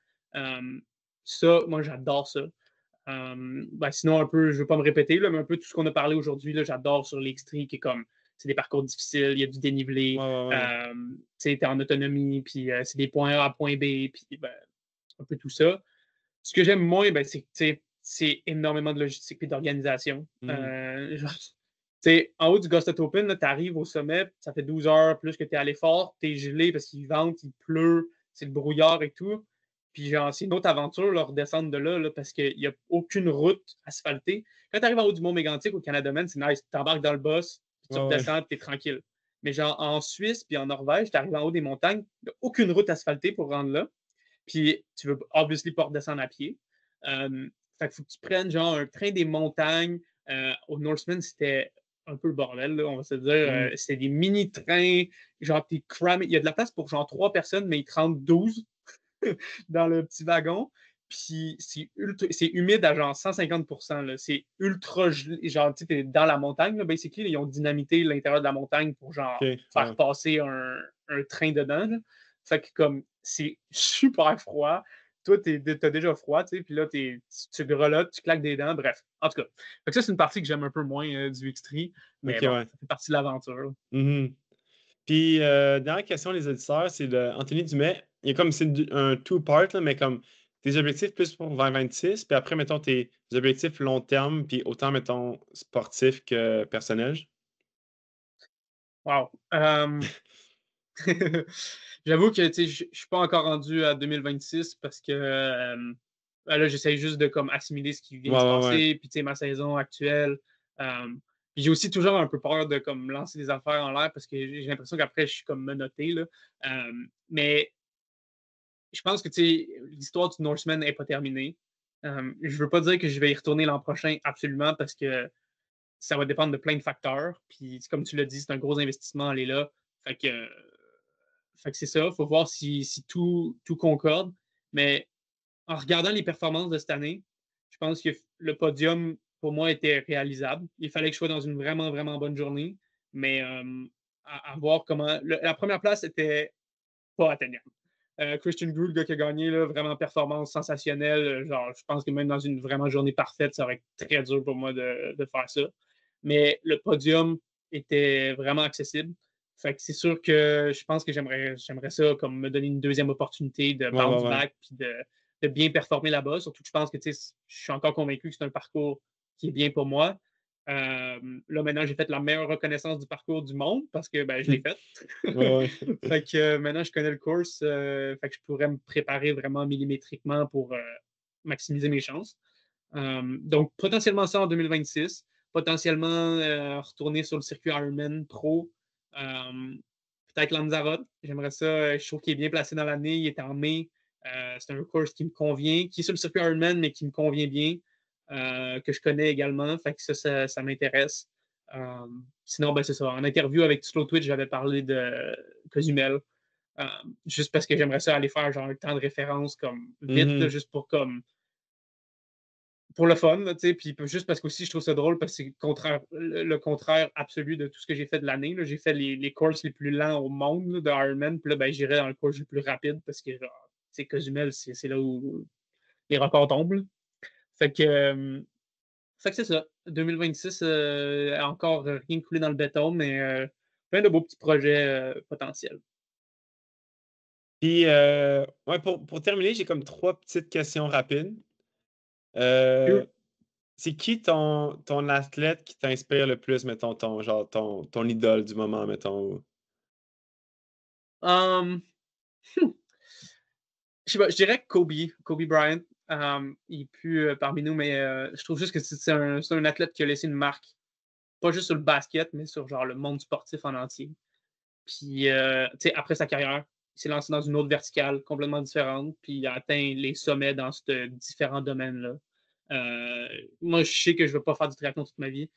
Ça, moi, j'adore ça. Ben, sinon, un peu, je ne veux pas me répéter, là, mais un peu tout ce qu'on a parlé aujourd'hui, là, j'adore sur l'X3, qui est comme, c'est des parcours difficiles, il y a du dénivelé, Ouais, ouais, ouais. tu sais, t'es en autonomie, puis c'est des points A, point B, puis ben, un peu tout ça. Ce que j'aime moins, ben, c'est énormément de logistique et d'organisation. Hmm. sais, en haut du Gosset Open, tu arrives au sommet, ça fait 12 heures plus que tu es à l'effort, tu es gelé parce qu'il vente, il pleut, c'est le brouillard et tout. Puis genre, c'est une autre aventure, là, redescendre de là, parce qu'il n'y a aucune route asphaltée. Quand tu arrives en haut du Mont Mégantic au Canada Man, c'est nice. Tu embarques dans le boss, puis tu Ouais, ouais. redescends, tu es tranquille. Mais genre, en Suisse puis en Norvège, tu arrives en haut des montagnes, il n'y a aucune route asphaltée pour rendre là. Puis tu veux obviously pas redescendre à pied. Fait qu'il faut que tu prennes genre un train des montagnes. Au Norseman, c'était un peu le bordel, là, on va se dire. Mhm. C'était des mini-trains. Genre, t'es cramé. Il y a de la place pour genre 3 personnes, mais ils te rendent 12 dans le petit wagon. Puis c'est humide à genre 150%. Là. C'est ultra gelé. Genre, tu sais, dans la montagne, là, basically, là, ils ont dynamité l'intérieur de la montagne pour genre OK, faire ouais. passer un train dedans. Là. Fait que comme c'est super froid. Toi, t'as déjà froid, tu sais, puis là, tu grelottes, tu claques des dents, bref. En tout cas, fait que ça, c'est une partie que j'aime un peu moins du X3, mais OK, bon, ouais. ça fait partie de l'aventure. Mhm. Puis, dernière question, les auditeurs, c'est de Anthony Dumais. Il y a comme, c'est un two-part, là, mais comme tes objectifs plus pour 2026, puis après, mettons, tes objectifs long terme, puis autant, mettons, sportifs que personnels. Wow. J'avoue que je ne suis pas encore rendu à 2026 parce que là, j'essaie juste de comme, assimiler ce qui vient Ouais, de se ouais, ouais. passer, puis ma saison actuelle. Puis j'ai aussi toujours un peu peur de comme, lancer des affaires en l'air parce que j'ai l'impression qu'après, je suis comme menotté. Là. Mais je pense que l'histoire du Norseman n'est pas terminée. Je ne veux pas dire que je vais y retourner l'an prochain absolument parce que ça va dépendre de plein de facteurs. Puis comme tu l'as dit, c'est un gros investissement aller là. Fait que c'est ça, il faut voir si tout concorde. Mais en regardant les performances de cette année, je pense que le podium, pour moi, était réalisable. Il fallait que je sois dans une vraiment, vraiment bonne journée. Mais à voir comment. La première place était pas atteignable. Christian Gould, le gars qui a gagné, là, vraiment performance sensationnelle. Genre, je pense que même dans une vraiment journée parfaite, ça aurait été très dur pour moi de faire ça. Mais le podium était vraiment accessible. Fait que c'est sûr que je pense que j'aimerais ça comme me donner une deuxième opportunité de Ouais, ouais, bounce ouais. back puis de bien performer là-bas. Surtout que je pense que je suis encore convaincu que c'est un parcours qui est bien pour moi. Là, maintenant, j'ai fait la meilleure reconnaissance du parcours du monde parce que ben, je l'ai fait. Ouais, ouais. Fait que maintenant, je connais le course. Fait que je pourrais me préparer vraiment millimétriquement pour maximiser mes chances. Donc, potentiellement ça en 2026. Potentiellement retourner sur le circuit Ironman Pro. Euh, Peut-être Lanzarote. J'aimerais ça. Je trouve qu'il est bien placé dans l'année. Il est en mai. C'est un course qui me convient, qui est sur le circuit Ironman, mais qui me convient bien, que je connais également. Fait que ça m'intéresse. Euh, Sinon, ben, c'est ça. En interview avec Slow Twitch, j'avais parlé de Cozumel. Euh, Juste parce que j'aimerais ça aller faire genre un temps de référence comme vite, là, Mhm. juste pour le fun, là, puis juste parce qu'aussi je trouve ça drôle parce que c'est le contraire absolu de tout ce que j'ai fait de l'année. J'ai fait les courses les plus lents au monde là, de Ironman, puis là, ben, j'irai dans le course le plus rapide parce que genre, Cozumel, c'est là où les records tombent. Là. Fait que, euh, Fait que c'est ça. 2026, encore rien coulé dans le béton, mais plein de beaux petits projets potentiels. Puis, ouais, pour terminer, j'ai comme trois petites questions rapides. Euh, Cool. c'est qui ton athlète qui t'inspire le plus, mettons, ton idole du moment, mettons? Um, je sais pas, je dirais Kobe Bryant. Il est plus parmi nous, mais je trouve juste que c'est un athlète qui a laissé une marque, pas juste sur le basket, mais sur genre le monde sportif en entier. Puis, tu sais, après sa carrière, il s'est lancé dans une autre verticale complètement différente, puis il a atteint les sommets dans ces différents domaines-là. Moi, je sais que je ne vais pas faire du triathlon toute ma vie.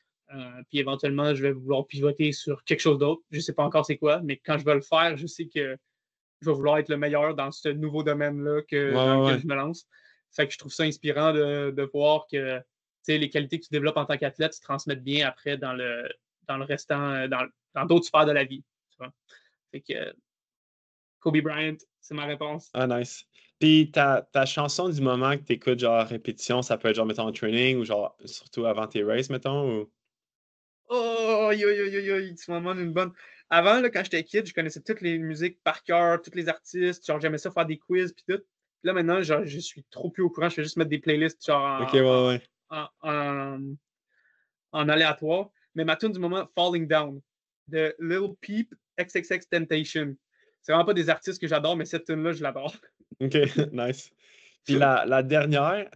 Puis éventuellement, je vais vouloir pivoter sur quelque chose d'autre. Je ne sais pas encore c'est quoi, mais quand je vais le faire, je sais que je vais vouloir être le meilleur dans ce nouveau domaine-là Ouais, dans ouais, lequel ouais. je me lance. Fait que je trouve ça inspirant de voir que les qualités que tu développes en tant qu'athlète se transmettent bien après dans le restant, dans d'autres sphères de la vie. Tu vois? Fait que Kobe Bryant, c'est ma réponse. Ah, nice. Puis ta chanson du moment que t'écoutes, genre à répétition, ça peut être genre, mettons, en training ou genre surtout avant tes races, mettons, ou... Oh, yo, yo, yo, yo, tu m'en demandes une bonne. Avant, là, quand j'étais kid, je connaissais toutes les musiques par cœur, tous les artistes. Genre, j'aimais ça faire des quiz puis tout. Puis là, maintenant, genre, je suis trop plus au courant. Je fais juste mettre des playlists genre Ok, ouais, ouais. en, en, en aléatoire. mais ma tune du moment, Falling Down, de Lil Peep, XXX Temptation. C'est vraiment pas des artistes que j'adore, mais cette tune-là, je l'adore. OK, nice. Puis la dernière,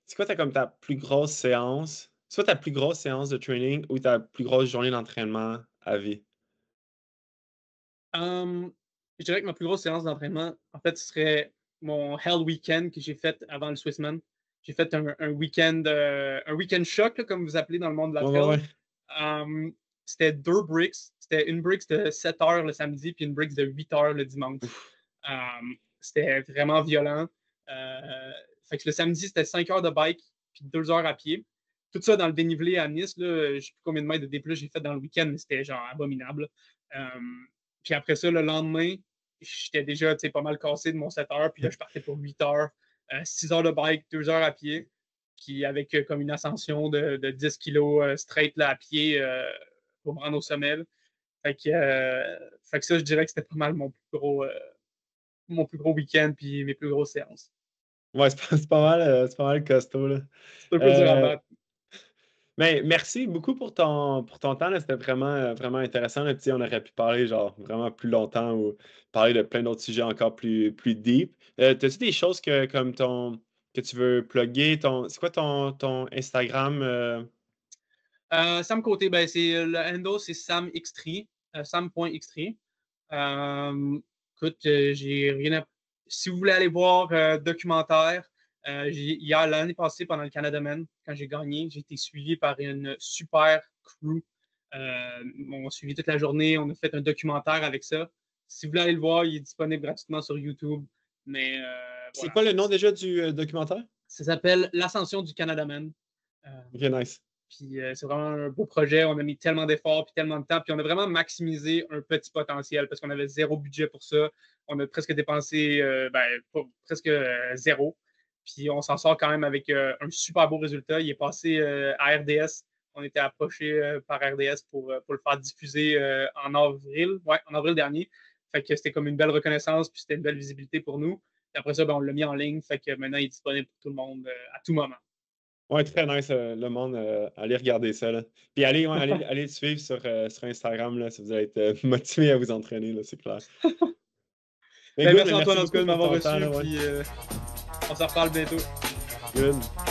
c'est quoi comme ta plus grosse séance? Soit ta plus grosse séance de training ou ta plus grosse journée d'entraînement à vie? Hum, je dirais que ma plus grosse séance d'entraînement, en fait, ce serait mon Hell Weekend que j'ai fait avant le Swissman. J'ai fait un week-end choc, là, comme vous appelez dans le monde de la Ouais, ouais, trail. ouais. C'était 2 bricks. C'était une brick de 7 heures le samedi, puis une brick de 8 heures le dimanche. C'était vraiment violent. Fait que le samedi, c'était 5 heures de bike, puis 2 heures à pied. Tout ça dans le dénivelé à Nice. Là, je ne sais plus combien de mètres de D+, j'ai fait dans le week-end, mais c'était genre abominable. Puis après ça, le lendemain, j'étais déjà pas mal cassé de mon 7 heures, puis là, je partais pour 8 heures. 6 heures de bike, 2 heures à pied, puis avec comme une ascension de 10 kilos straight là, à pied pour me rendre au sommet. Fait que ça, je dirais que c'était pas mal mon plus gros week-end puis mes plus grosses séances. Ouais, c'est pas mal costaud, là. C'est un peu dur à Euh, battre. mais merci beaucoup pour ton temps, là. C'était vraiment, vraiment intéressant, là. Tu sais, on aurait pu parler genre vraiment plus longtemps ou parler de plein d'autres sujets encore plus deep. T'as-tu des choses que tu veux plugger? C'est quoi ton Instagram? Sam Côté, ben, le handle, c'est samxtree, sam.xtree. Écoute, j'ai rien à. Si vous voulez aller voir documentaire, l'année passée, pendant le Canada Men, quand j'ai gagné, j'ai été suivi par une super crew. On m'a suivi toute la journée. On a fait un documentaire avec ça. Si vous voulez aller le voir, il est disponible gratuitement sur YouTube. Mais C'est voilà. quoi le nom déjà du documentaire? Ça s'appelle L'Ascension du Canada Man. Ok, nice. Puis c'est vraiment un beau projet. On a mis tellement d'efforts puis tellement de temps. Puis on a vraiment maximisé un petit potentiel parce qu'on avait zéro budget pour ça. On a presque dépensé presque zéro. Puis on s'en sort quand même avec un super beau résultat. Il est passé à RDS. On était approché par RDS pour le faire diffuser en avril. Ouais, en avril dernier. Fait que c'était comme une belle reconnaissance, puis c'était une belle visibilité pour nous. Puis après ça, ben, on l'a mis en ligne. Fait que maintenant, il est disponible pour tout le monde à tout moment. Ouais, très nice, le monde. Allez regarder ça, là. Puis allez le suivre sur Instagram, là, si vous allez être motivé à vous entraîner, là, c'est clair. Mais Ben, good, merci merci Antoine en tout cas beaucoup de pour m'avoir ton temps, reçu, là, ouais. puis on s'en reparle bientôt. Good.